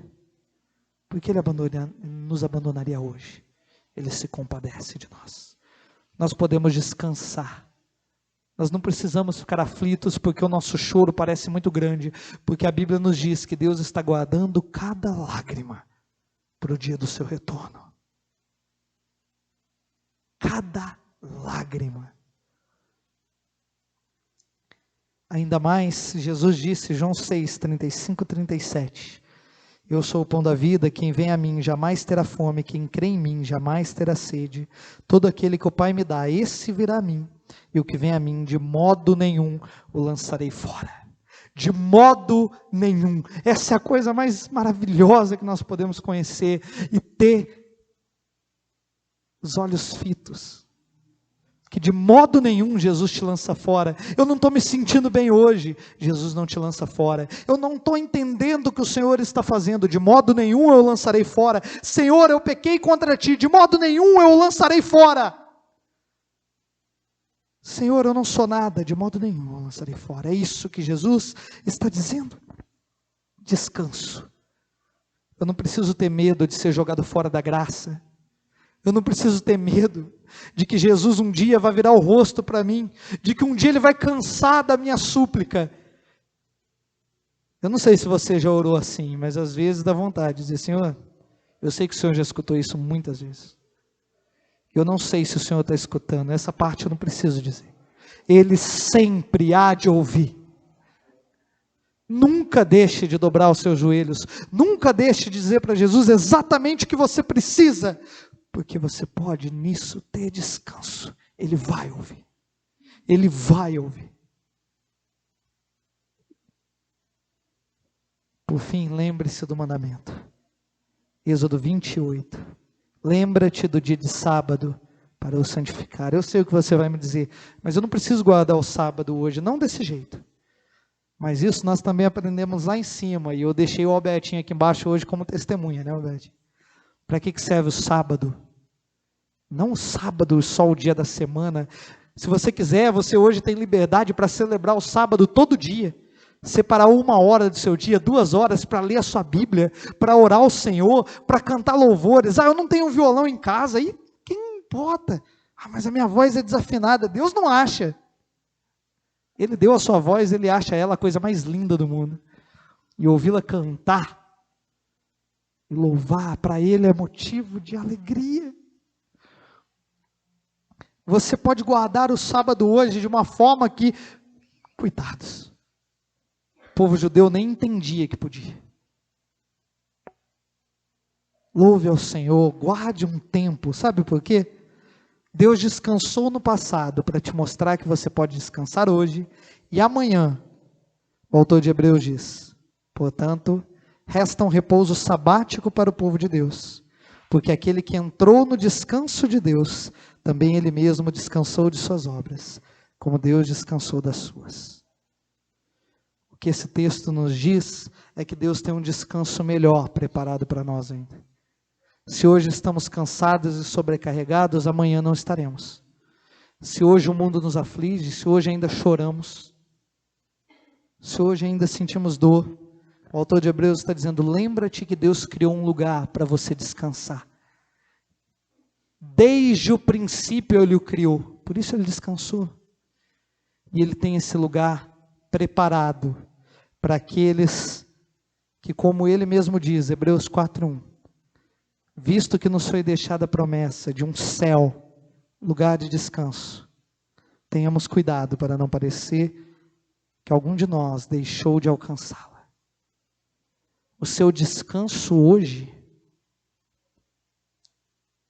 por que Ele nos abandonaria hoje? Ele se compadece de nós. Nós podemos descansar. Nós não precisamos ficar aflitos porque o nosso choro parece muito grande, porque a Bíblia nos diz que Deus está guardando cada lágrima para o dia do seu retorno. Cada lágrima. Ainda mais, Jesus disse, João 6, 35, 37, eu sou o pão da vida, quem vem a mim jamais terá fome, quem crê em mim jamais terá sede, todo aquele que o Pai me dá, esse virá a mim, e o que vem a mim, de modo nenhum o lançarei fora. De modo nenhum. Essa é a coisa mais maravilhosa que nós podemos conhecer e ter os olhos fitos. Que de modo nenhum Jesus te lança fora. Eu não estou me sentindo bem hoje, Jesus não te lança fora. Eu não estou entendendo o que o Senhor está fazendo, de modo nenhum eu lançarei fora. Senhor, eu pequei contra ti, de modo nenhum eu lançarei fora. Senhor, eu não sou nada, de modo nenhum eu lançarei fora. É isso que Jesus está dizendo. Descanso. Eu não preciso ter medo de ser jogado fora da graça. Eu não preciso ter medo de que Jesus um dia vai virar o rosto para mim, de que um dia Ele vai cansar da minha súplica. Eu não sei se você já orou assim, mas às vezes dá vontade de dizer, Senhor, eu sei que o Senhor já escutou isso muitas vezes. Eu não sei se o Senhor está escutando, essa parte eu não preciso dizer. Ele sempre há de ouvir. Nunca deixe de dobrar os seus joelhos, nunca deixe de dizer para Jesus exatamente o que você precisa, porque você pode nisso ter descanso. Ele vai ouvir. Ele vai ouvir. Por fim, lembre-se do mandamento. Êxodo 28. Lembra-te do dia de sábado para o santificar. Eu sei o que você vai me dizer, mas eu não preciso guardar o sábado hoje, não desse jeito. Mas isso nós também aprendemos lá em cima, e eu deixei o Albertinho aqui embaixo hoje como testemunha, né, Albertinho? Para que serve o sábado? Não o sábado, só o dia da semana. Se você quiser, você hoje tem liberdade para celebrar o sábado todo dia. Separar 1 hora do seu dia, 2 horas para ler a sua Bíblia, para orar ao Senhor, para cantar louvores. Eu não tenho um violão em casa, aí quem importa? Mas a minha voz é desafinada. Deus não acha. Ele deu a sua voz, Ele acha ela a coisa mais linda do mundo. E ouvi-la cantar e louvar, para Ele é motivo de alegria. Você pode guardar o sábado hoje de uma forma que, cuidados, o povo judeu nem entendia que podia. Louve ao Senhor, guarde um tempo, sabe por quê? Deus descansou no passado para te mostrar que você pode descansar hoje, e amanhã, o autor de Hebreus diz, portanto, resta um repouso sabático para o povo de Deus, porque aquele que entrou no descanso de Deus, também Ele mesmo descansou de suas obras, como Deus descansou das suas. O que esse texto nos diz é que Deus tem um descanso melhor preparado para nós ainda. Se hoje estamos cansados e sobrecarregados, amanhã não estaremos. Se hoje o mundo nos aflige, se hoje ainda choramos, se hoje ainda sentimos dor, o autor de Hebreus está dizendo, lembra-te que Deus criou um lugar para você descansar. Desde o princípio Ele o criou, por isso Ele descansou. E Ele tem esse lugar preparado para aqueles que, como Ele mesmo diz, Hebreus 4:1, visto que nos foi deixada a promessa de um céu, lugar de descanso, tenhamos cuidado para não parecer que algum de nós deixou de alcançá-la. O seu descanso hoje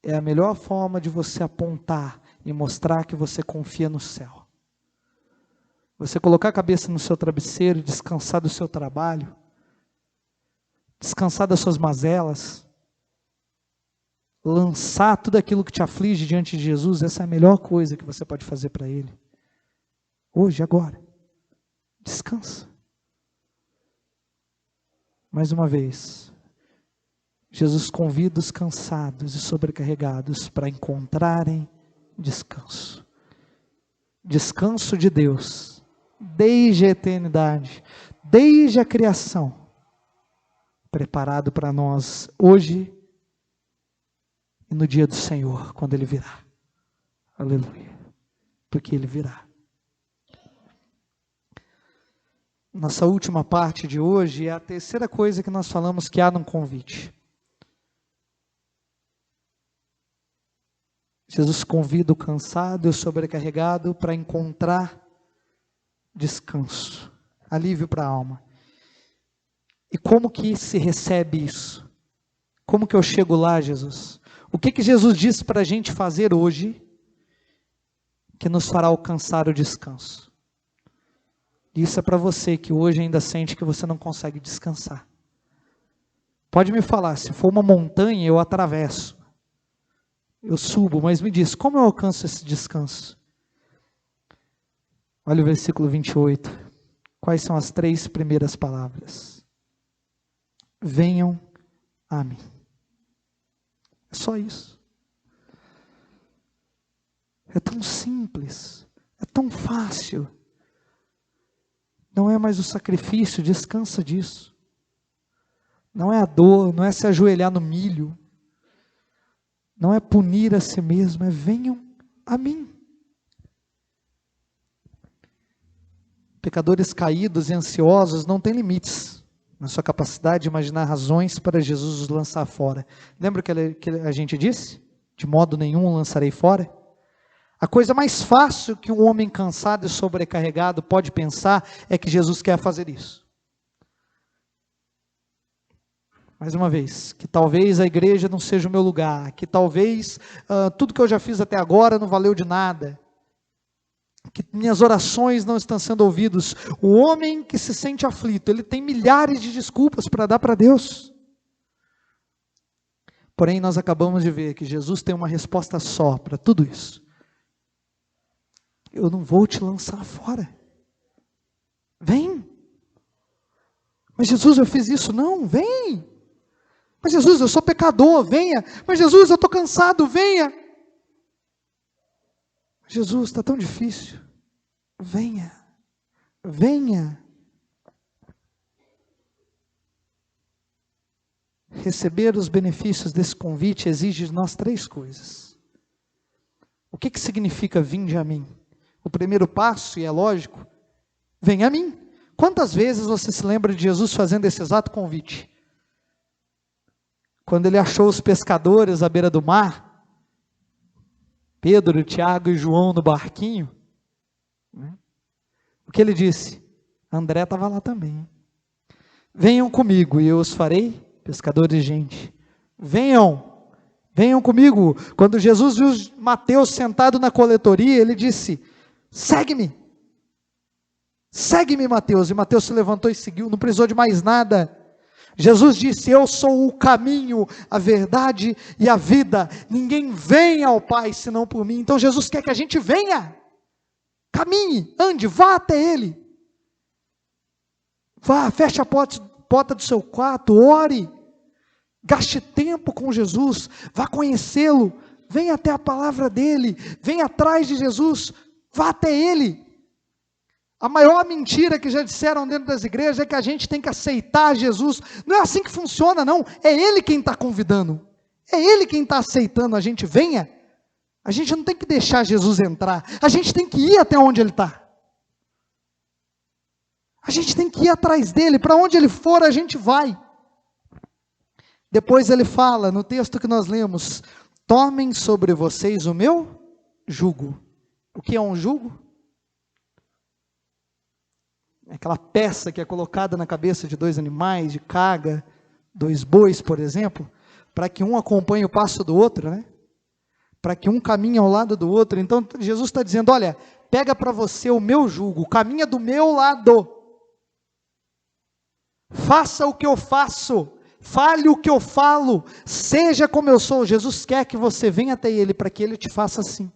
é a melhor forma de você apontar e mostrar que você confia no céu. Você colocar a cabeça no seu travesseiro, descansar do seu trabalho, descansar das suas mazelas, lançar tudo aquilo que te aflige diante de Jesus, essa é a melhor coisa que você pode fazer para Ele. Hoje, agora. Descansa. Mais uma vez, Jesus convida os cansados e sobrecarregados para encontrarem descanso. Descanso de Deus, desde a eternidade, desde a criação, preparado para nós hoje e no dia do Senhor, quando Ele virá. Aleluia. Porque Ele virá. Nossa última parte de hoje é a terceira coisa que nós falamos que há num convite. Jesus convida o cansado e o sobrecarregado para encontrar descanso, alívio para a alma. E como que se recebe isso? Como que eu chego lá, Jesus? O que que Jesus disse para a gente fazer hoje que nos fará alcançar o descanso? Isso é para você que hoje ainda sente que você não consegue descansar. Pode me falar, se for uma montanha eu atravesso, eu subo, mas me diz, como eu alcanço esse descanso? Olha o versículo 28, quais são as 3 primeiras palavras? Venham a mim. É só isso. É tão simples, é tão fácil. Não é mais o sacrifício, descansa disso. Não é a dor, não é se ajoelhar no milho. Não é punir a si mesmo, é venham a mim. Pecadores caídos e ansiosos não têm limites na sua capacidade de imaginar razões para Jesus os lançar fora. Lembra que a gente disse? De modo nenhum o lançarei fora. A coisa mais fácil que um homem cansado e sobrecarregado pode pensar é que Jesus quer fazer isso. Mais uma vez, que talvez a igreja não seja o meu lugar, que talvez tudo que eu já fiz até agora não valeu de nada, que minhas orações não estão sendo ouvidas. O homem que se sente aflito, ele tem milhares de desculpas para dar para Deus. Porém, nós acabamos de ver que Jesus tem uma resposta só para tudo isso. Eu não vou te lançar fora. Vem. Mas Jesus, eu fiz isso. Não, vem. Mas Jesus, eu sou pecador, venha. Mas Jesus, eu estou cansado, venha. Jesus, está tão difícil. Venha. Venha. Receber os benefícios desse convite exige de nós 3 coisas. O que significa vinde a mim? O primeiro passo, e é lógico, vem a mim. Quantas vezes você se lembra de Jesus fazendo esse exato convite? Quando ele achou os pescadores à beira do mar, Pedro, Tiago e João no barquinho, o que ele disse? André estava lá também. Venham comigo e eu os farei pescadores de gente. Venham comigo. Quando Jesus viu Mateus sentado na coletoria, ele disse, segue-me, Mateus. E Mateus se levantou e seguiu, não precisou de mais nada. Jesus disse, eu sou o caminho, a verdade e a vida, ninguém vem ao Pai senão por mim. Então Jesus quer que a gente venha, caminhe, ande, vá até Ele, vá, feche a porta do seu quarto, ore, gaste tempo com Jesus, vá conhecê-lo, venha até a palavra dEle, venha atrás de Jesus, vá até Ele. A maior mentira que já disseram dentro das igrejas é que a gente tem que aceitar Jesus. Não é assim que funciona, não. É Ele quem está convidando. É Ele quem está aceitando a gente. Venha. A gente não tem que deixar Jesus entrar. A gente tem que ir até onde Ele está. A gente tem que ir atrás dEle. Para onde Ele for, a gente vai. Depois Ele fala, no texto que nós lemos, tomem sobre vocês o meu jugo. O que é um jugo? Aquela peça que é colocada na cabeça de 2 animais, de carga, 2 bois, por exemplo, para que um acompanhe o passo do outro, né? Para que um caminhe ao lado do outro. Então Jesus está dizendo, olha, pega para você o meu jugo, caminha do meu lado. Faça o que eu faço, fale o que eu falo, seja como eu sou. Jesus quer que você venha até Ele, para que Ele te faça assim.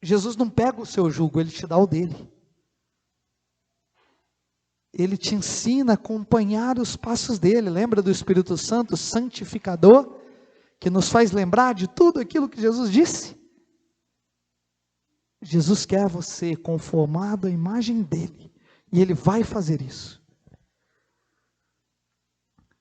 Jesus não pega o seu jugo, Ele te dá o dele. Ele te ensina a acompanhar os passos dele. Lembra do Espírito Santo, santificador, que nos faz lembrar de tudo aquilo que Jesus disse? Jesus quer você conformado à imagem dele, e Ele vai fazer isso.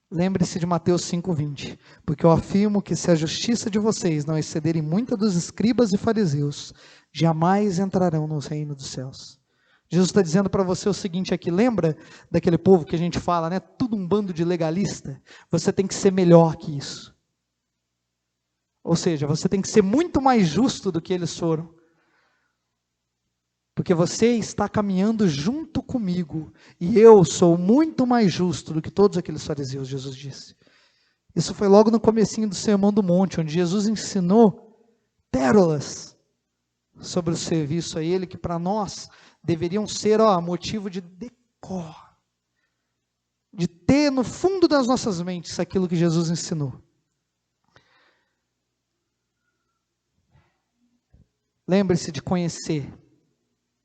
Lembre-se de Mateus 5,20, porque eu afirmo que se a justiça de vocês não excederem muita dos escribas e fariseus, jamais entrarão no reino dos céus. Jesus está dizendo para você o seguinte aqui, lembra daquele povo que a gente fala, né? Tudo um bando de legalista. Você tem que ser melhor que isso. Ou seja, você tem que ser muito mais justo do que eles foram. Porque você está caminhando junto comigo, e eu sou muito mais justo do que todos aqueles fariseus, Jesus disse. Isso foi logo no comecinho do Sermão do Monte, onde Jesus ensinou pérolas sobre o serviço a Ele, que para nós deveriam ser motivo de decor, de ter no fundo das nossas mentes aquilo que Jesus ensinou. Lembre-se de conhecer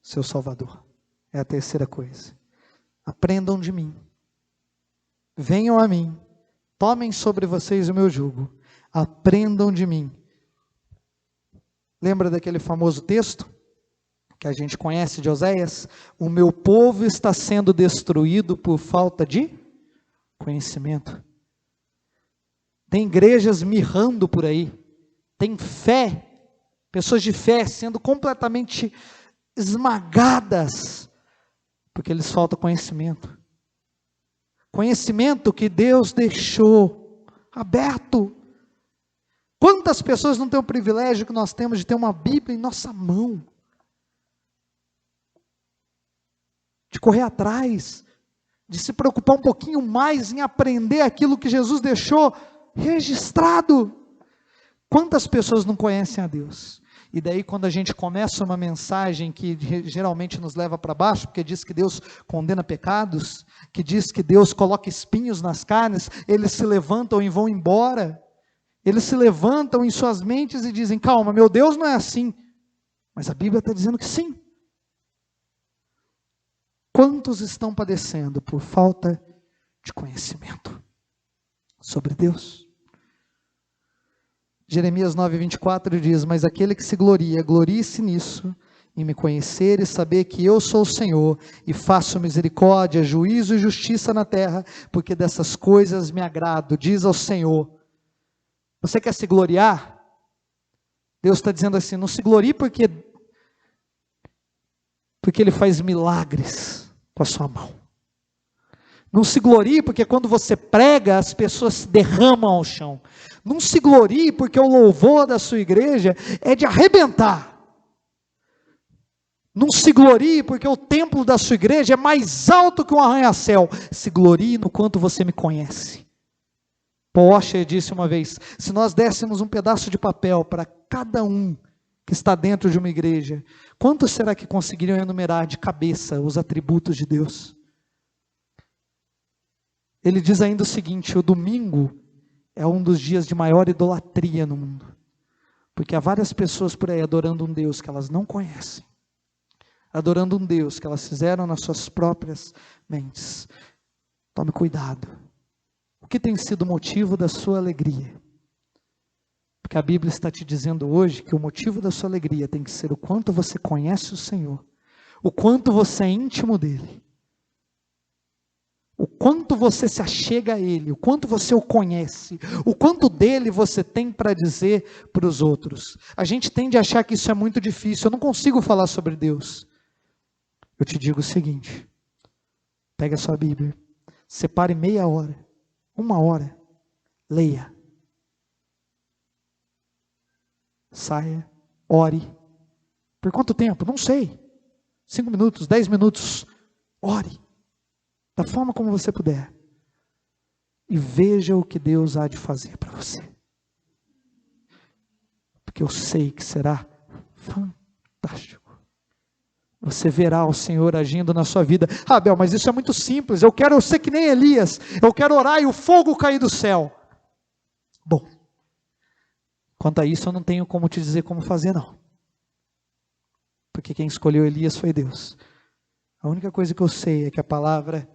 seu Salvador, é a terceira coisa. Aprendam de mim, venham a mim, tomem sobre vocês o meu jugo, aprendam de mim. Lembra daquele famoso texto que a gente conhece de Oséias? O meu povo está sendo destruído por falta de conhecimento. Tem igrejas mirrando por aí, tem fé, pessoas de fé sendo completamente esmagadas, porque lhes falta conhecimento. Conhecimento que Deus deixou aberto. Quantas pessoas não têm o privilégio que nós temos de ter uma Bíblia em nossa mão? De correr atrás, de se preocupar um pouquinho mais em aprender aquilo que Jesus deixou registrado. Quantas pessoas não conhecem a Deus? E daí quando a gente começa uma mensagem que geralmente nos leva para baixo, porque diz que Deus condena pecados, que diz que Deus coloca espinhos nas carnes, eles se levantam e vão embora. Eles se levantam em suas mentes e dizem, calma, meu Deus não é assim. Mas a Bíblia está dizendo que sim. Quantos estão padecendo por falta de conhecimento sobre Deus? Jeremias 9,24 diz, mas aquele que se gloria, glorie-se nisso, em me conhecer e saber que eu sou o Senhor, e faço misericórdia, juízo e justiça na terra, porque dessas coisas me agrado, diz ao Senhor. Você quer se gloriar? Deus está dizendo assim, não se glorie porque Ele faz milagres com a sua mão. Não se glorie porque quando você prega, as pessoas se derramam ao chão. Não se glorie porque o louvor da sua igreja é de arrebentar. Não se glorie porque o templo da sua igreja é mais alto que um arranha-céu. Se glorie no quanto você me conhece. Paul Washer disse uma vez, se nós dessemos um pedaço de papel para cada um que está dentro de uma igreja, quantos será que conseguiriam enumerar de cabeça os atributos de Deus? Ele diz ainda o seguinte, o domingo é um dos dias de maior idolatria no mundo, porque há várias pessoas por aí adorando um Deus que elas não conhecem, adorando um Deus que elas fizeram nas suas próprias mentes. Tome cuidado. O que tem sido o motivo da sua alegria? Porque a Bíblia está te dizendo hoje que o motivo da sua alegria tem que ser o quanto você conhece o Senhor, o quanto você é íntimo dEle, o quanto você se achega a Ele, o quanto você o conhece, o quanto dele você tem para dizer para os outros. A gente tende a achar que isso é muito difícil, eu não consigo falar sobre Deus. Eu te digo o seguinte, pega a sua Bíblia, separe meia hora, 1 hora, leia. Saia, ore. Por quanto tempo? Não sei. 5 minutos, 10 minutos. Ore. Da forma como você puder. E veja o que Deus há de fazer para você. Porque eu sei que será fantástico. você verá o Senhor agindo na sua vida. Ah, Abel, mas isso é muito simples, eu quero ser que nem Elias, eu quero orar e o fogo cair do céu. Bom, quanto a isso eu não tenho como te dizer como fazer não, porque quem escolheu Elias foi Deus. A única coisa que eu sei é que a palavra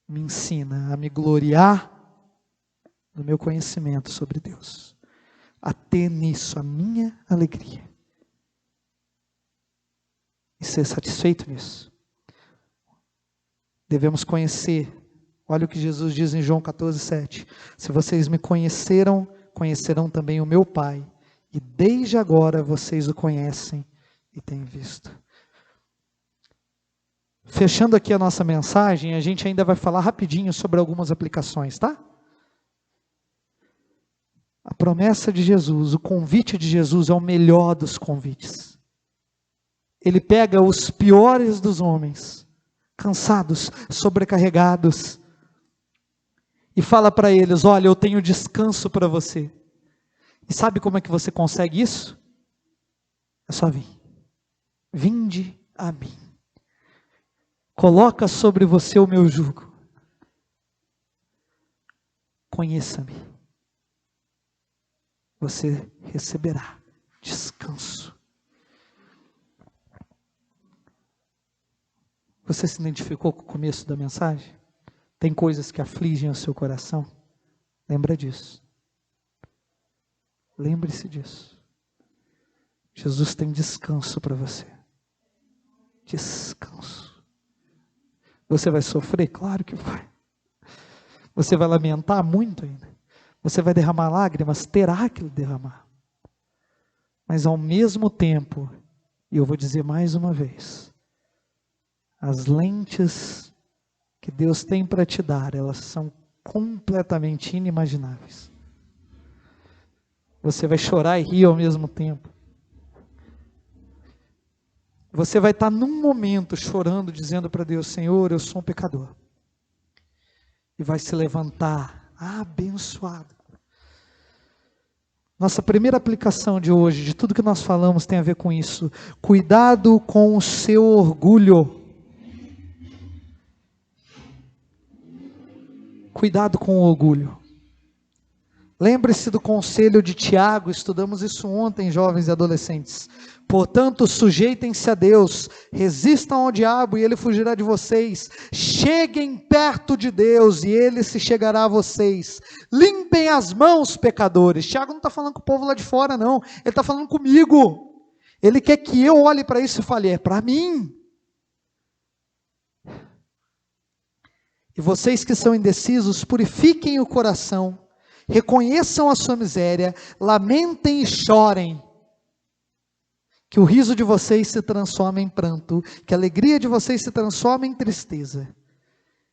me ensina a me gloriar no meu conhecimento sobre Deus, a ter nisso a minha alegria e ser satisfeito nisso. Devemos conhecer, olha o que Jesus diz em João 14:7, se vocês me conheceram, conhecerão também o meu Pai, e desde agora vocês o conhecem e têm visto. Fechando aqui a nossa mensagem, a gente ainda vai falar rapidinho sobre algumas aplicações, tá? A promessa de Jesus, o convite de Jesus é o melhor dos convites. Ele pega os piores dos homens, cansados, sobrecarregados, e fala para eles: olha, eu tenho descanso para você. E sabe como é que você consegue isso? É só vir. Vinde a mim. Coloca sobre você o meu jugo. Conheça-me. Você receberá descanso. Você se identificou com o começo da mensagem? Tem coisas que afligem o seu coração? Lembra disso. Lembre-se disso. Jesus tem descanso para você. Descanso. Você vai sofrer? Claro que vai. Você vai lamentar muito ainda. Você vai derramar lágrimas? Terá que derramar. Mas ao mesmo tempo, e eu vou dizer mais uma vez, as lentes que Deus tem para te dar, elas são completamente inimagináveis. Você vai chorar e rir ao mesmo tempo. Você vai estar num momento chorando, dizendo para Deus: Senhor, eu sou um pecador. E vai se levantar, abençoado. Nossa primeira aplicação de hoje, de tudo que nós falamos, tem a ver com isso. Cuidado com o seu orgulho. Cuidado com o orgulho. Lembre-se do conselho de Tiago, estudamos isso ontem, jovens e adolescentes. Portanto, sujeitem-se a Deus, resistam ao diabo e ele fugirá de vocês. Cheguem perto de Deus e ele se chegará a vocês. Limpem as mãos, pecadores. Tiago não está falando com o povo lá de fora, não. Ele está falando comigo. Ele quer que eu olhe para isso e fale: é para mim. E vocês que são indecisos, purifiquem o coração. Reconheçam a sua miséria, lamentem e chorem, que o riso de vocês se transforme em pranto, que a alegria de vocês se transforme em tristeza.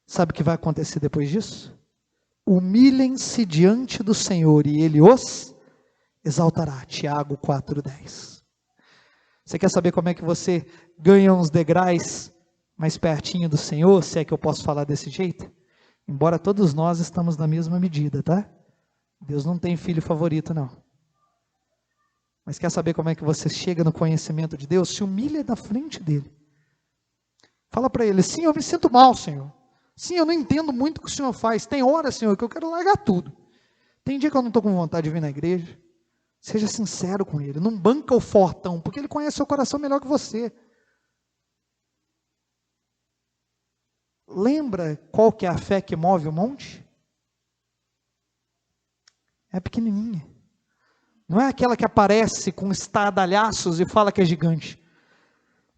Sabe o que vai acontecer depois disso? Humilhem-se diante do Senhor e Ele os exaltará. Tiago 4:10. Você quer saber como é que você ganha uns degraus mais pertinho do Senhor, se é que eu posso falar desse jeito? Embora todos nós estamos na mesma medida, tá? Deus não tem filho favorito, não. Mas quer saber como é que você chega no conhecimento de Deus? Se humilha na frente dele. Fala para ele: sim, eu me sinto mal, Senhor. Sim, eu não entendo muito o que o Senhor faz. Tem hora, Senhor, que eu quero largar tudo. Tem dia que eu não estou com vontade de vir na igreja. Seja sincero com ele. Não banca o fortão, porque ele conhece o seu coração melhor que você. Lembra qual que é a fé que move o monte? É pequenininha. Não é aquela que aparece com estardalhaços e fala que é gigante.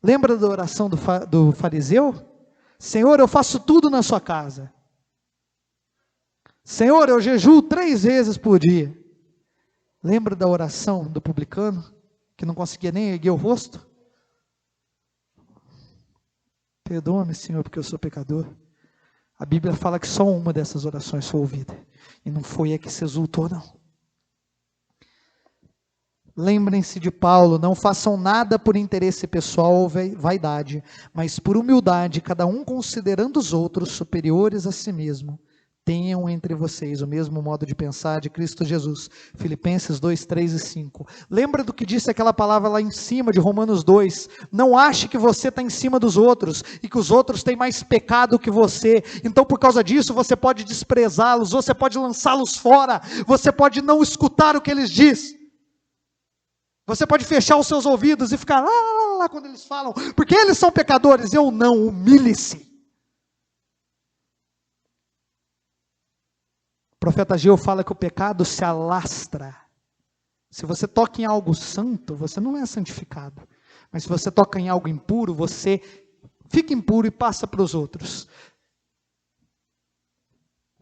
Lembra da oração do fariseu? Senhor, eu faço tudo na sua casa. Senhor, eu jejuo 3 vezes por dia. Lembra da oração do publicano, que não conseguia nem erguer o rosto? Perdoa-me, Senhor, porque eu sou pecador. A Bíblia fala que só uma dessas orações foi ouvida. E não foi a que se exultou, não. Lembrem-se de Paulo: não façam nada por interesse pessoal ou vaidade, mas por humildade, cada um considerando os outros superiores a si mesmo. Tenham entre vocês o mesmo modo de pensar de Cristo Jesus. Filipenses 2, 3 e 5. Lembra do que disse aquela palavra lá em cima de Romanos 2? Não ache que você está em cima dos outros e que os outros têm mais pecado que você. Então por causa disso você pode desprezá-los, você pode lançá-los fora, você pode não escutar o que eles dizem. Você pode fechar os seus ouvidos e ficar lá quando eles falam, porque eles são pecadores, eu não. Humilhe-se. O profeta Ageu fala que o pecado se alastra. Se você toca em algo santo, você não é santificado. Mas se você toca em algo impuro, você fica impuro e passa para os outros.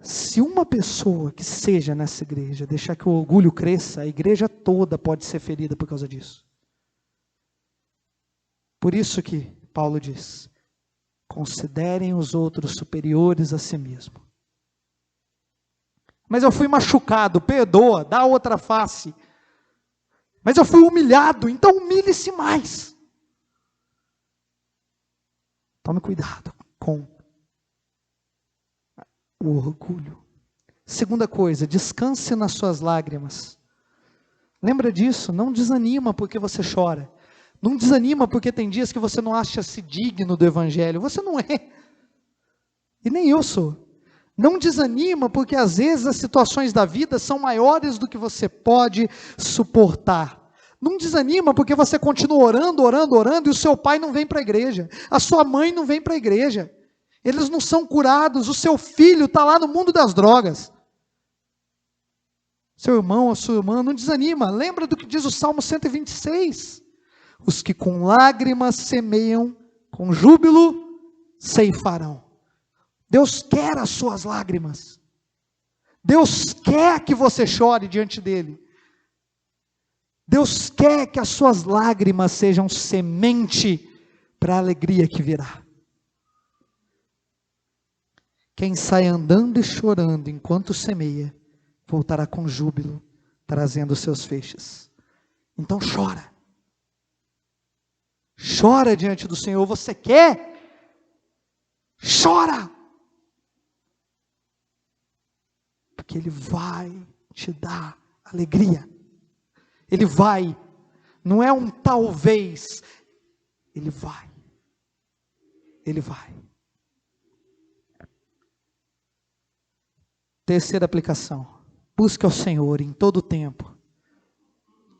Se uma pessoa que seja nessa igreja deixar que o orgulho cresça, a igreja toda pode ser ferida por causa disso. Por isso que Paulo diz: considerem os outros superiores a si mesmo. Mas eu fui machucado, perdoa, dá outra face. Mas eu fui humilhado, então humilhe-se mais. Tome cuidado com o orgulho. Segunda coisa, descanse nas suas lágrimas. Lembra disso, não desanima porque você chora. Não desanima porque tem dias que você não acha-se digno do evangelho. Você não é. E nem eu sou. Não desanima porque às vezes as situações da vida são maiores do que você pode suportar. Não desanima porque você continua orando e o seu pai não vem para a igreja. A sua mãe não vem para a igreja. Eles não são curados. O seu filho está lá no mundo das drogas. Seu irmão, a sua irmã, não desanima. Lembra do que diz o Salmo 126. Os que com lágrimas semeiam, com júbilo ceifarão. Deus quer as suas lágrimas. Deus quer que você chore diante dele. Deus quer que as suas lágrimas sejam semente para a alegria que virá. Quem sai andando e chorando enquanto semeia, voltará com júbilo, trazendo seus feixes. Então chora. Chora diante do Senhor. Você quer? Chora. Porque Ele vai te dar alegria. Ele vai. Não é um talvez. Ele vai. Ele vai. Terceira aplicação. Busque ao Senhor em todo o tempo.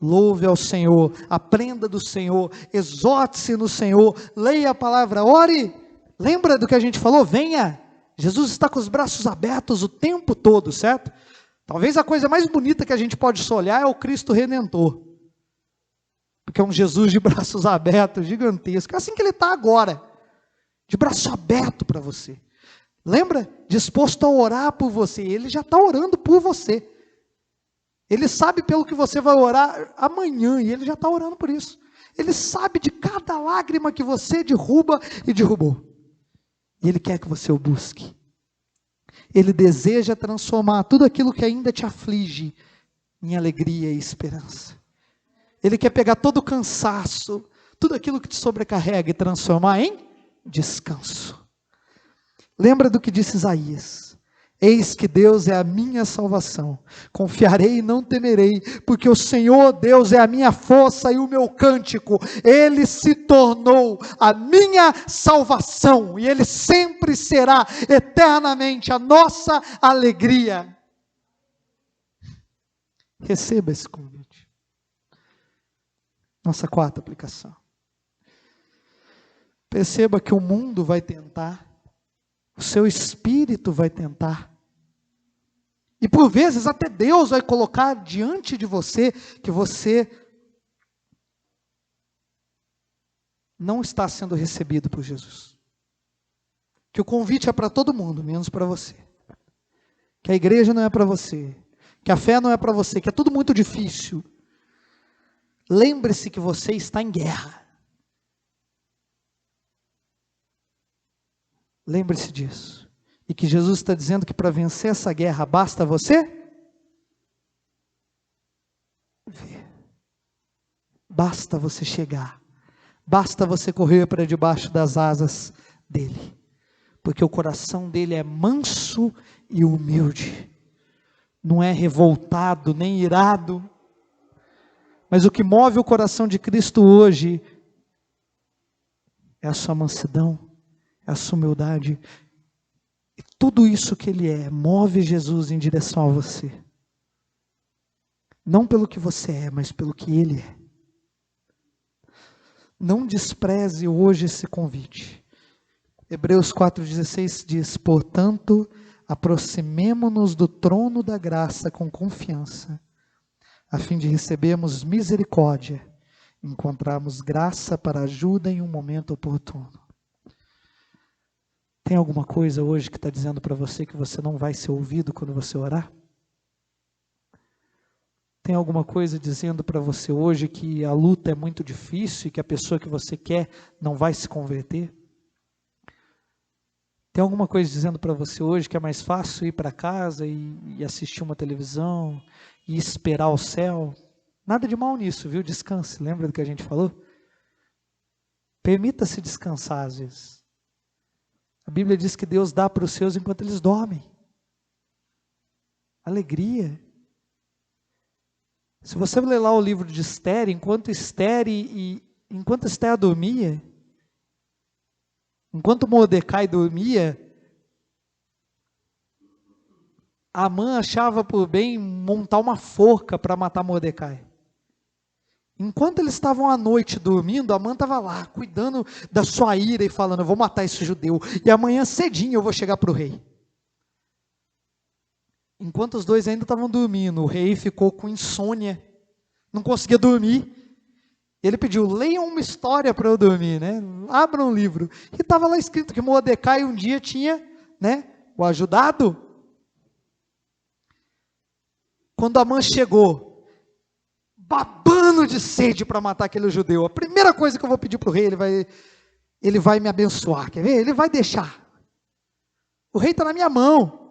Louve ao Senhor. Aprenda do Senhor. Exorte-se no Senhor. Leia a palavra. Ore. Lembra do que a gente falou? Venha. Jesus está com os braços abertos o tempo todo, certo? Talvez a coisa mais bonita que a gente pode olhar é o Cristo Redentor. Porque é um Jesus de braços abertos, gigantesco. É assim que Ele está agora. De braço aberto para você. Lembra? Disposto a orar por você. Ele já está orando por você. Ele sabe pelo que você vai orar amanhã. E Ele já está orando por isso. Ele sabe de cada lágrima que você derruba e derrubou. E Ele quer que você o busque. Ele deseja transformar tudo aquilo que ainda te aflige em alegria e esperança. Ele quer pegar todo o cansaço, tudo aquilo que te sobrecarrega e transformar em descanso. Lembra do que disse Isaías? Eis que Deus é a minha salvação, confiarei e não temerei, porque o Senhor Deus é a minha força e o meu cântico, Ele se tornou a minha salvação, e Ele sempre será eternamente a nossa alegria. Receba esse convite. Nossa quarta aplicação. Perceba que o mundo vai tentar, o seu espírito vai tentar, e por vezes até Deus vai colocar diante de você que você não está sendo recebido por Jesus. Que o convite é para todo mundo, menos para você. Que a igreja não é para você. Que a fé não é para você. Que é tudo muito difícil. Lembre-se que você está em guerra. Lembre-se disso. E que Jesus está dizendo que para vencer essa guerra basta você ver. Basta você chegar. Basta você correr para debaixo das asas dele. porque o coração dele é manso e humilde, não é revoltado nem irado. Mas o que move o coração de Cristo hoje é a sua mansidão, é a sua humildade. E tudo isso que ele é, move Jesus em direção a você. Não pelo que você é, mas pelo que ele é. Não despreze hoje esse convite. Hebreus 4,16 diz: portanto, aproximemo-nos do trono da graça com confiança, a fim de recebermos misericórdia, encontrarmos graça para ajuda em um momento oportuno. Tem alguma coisa hoje que está dizendo para você que você não vai ser ouvido quando você orar? Tem alguma coisa dizendo para você hoje que a luta é muito difícil e que a pessoa que você quer não vai se converter? Tem alguma coisa dizendo para você hoje que é mais fácil ir para casa e assistir uma televisão e esperar o céu? Nada de mal nisso, viu? Descanse, lembra do que a gente falou? Permita-se descansar às vezes. A Bíblia diz que Deus dá para os seus enquanto eles dormem. Alegria. Se você ler lá o livro de Esther, enquanto Esther dormia, enquanto Mordecai dormia, Amã achava por bem montar uma forca para matar Mordecai. Enquanto eles estavam à noite dormindo, Amã estava lá, cuidando da sua ira e falando: eu vou matar esse judeu, e amanhã cedinho eu vou chegar para o rei. Enquanto os dois ainda estavam dormindo, o rei ficou com insônia, não conseguia dormir. Ele pediu: leiam uma história para eu dormir, né? Abra um livro. E estava lá escrito que Mordecai um dia tinha, né, o ajudado. Quando Amã chegou, babando de sede para matar aquele judeu, a primeira coisa que eu vou pedir para o rei, ele vai me abençoar, quer ver? Ele vai deixar. O rei está na minha mão.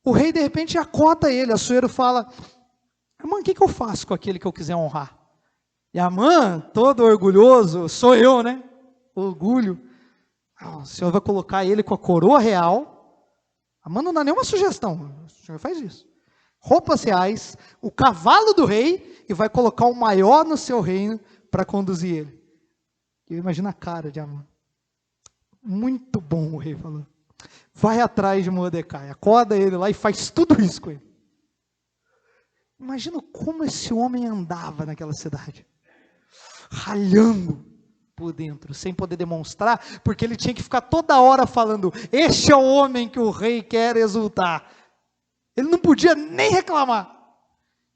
O rei de repente acota ele, Assuero fala: Amã, o que eu faço com aquele que eu quiser honrar? E Amã, todo orgulhoso, sou eu, né? Orgulho. O senhor vai colocar ele com a coroa real. Amã não dá nenhuma sugestão, o senhor faz isso. Roupas reais, o cavalo do rei, e vai colocar o maior no seu reino para conduzir ele. Eu imagino a cara de Amã. Muito bom, o rei falou. Vai atrás de Mordecai, acorda ele lá e faz tudo isso com ele. Imagina como esse homem andava naquela cidade, ralhando por dentro, sem poder demonstrar, porque ele tinha que ficar toda hora falando: este é o homem que o rei quer exultar. Ele não podia nem reclamar.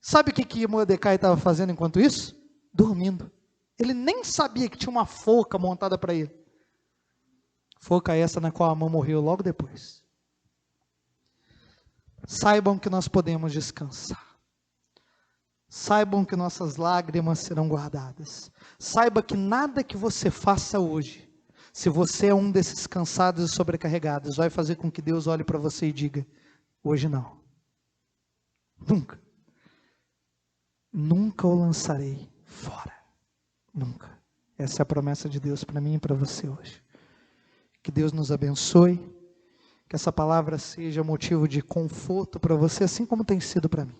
Sabe o que Mordecai estava fazendo enquanto isso? Dormindo. Ele nem sabia que tinha uma forca montada para ele. Forca essa na qual Amã morreu logo depois. Saibam que nós podemos descansar. Saibam que nossas lágrimas serão guardadas. Saiba que nada que você faça hoje, se você é um desses cansados e sobrecarregados, vai fazer com que Deus olhe para você e diga: hoje não. Nunca. Nunca o lançarei fora. Nunca. Essa é a promessa de Deus para mim e para você hoje. Que Deus nos abençoe. Que essa palavra seja motivo de conforto para você, assim como tem sido para mim.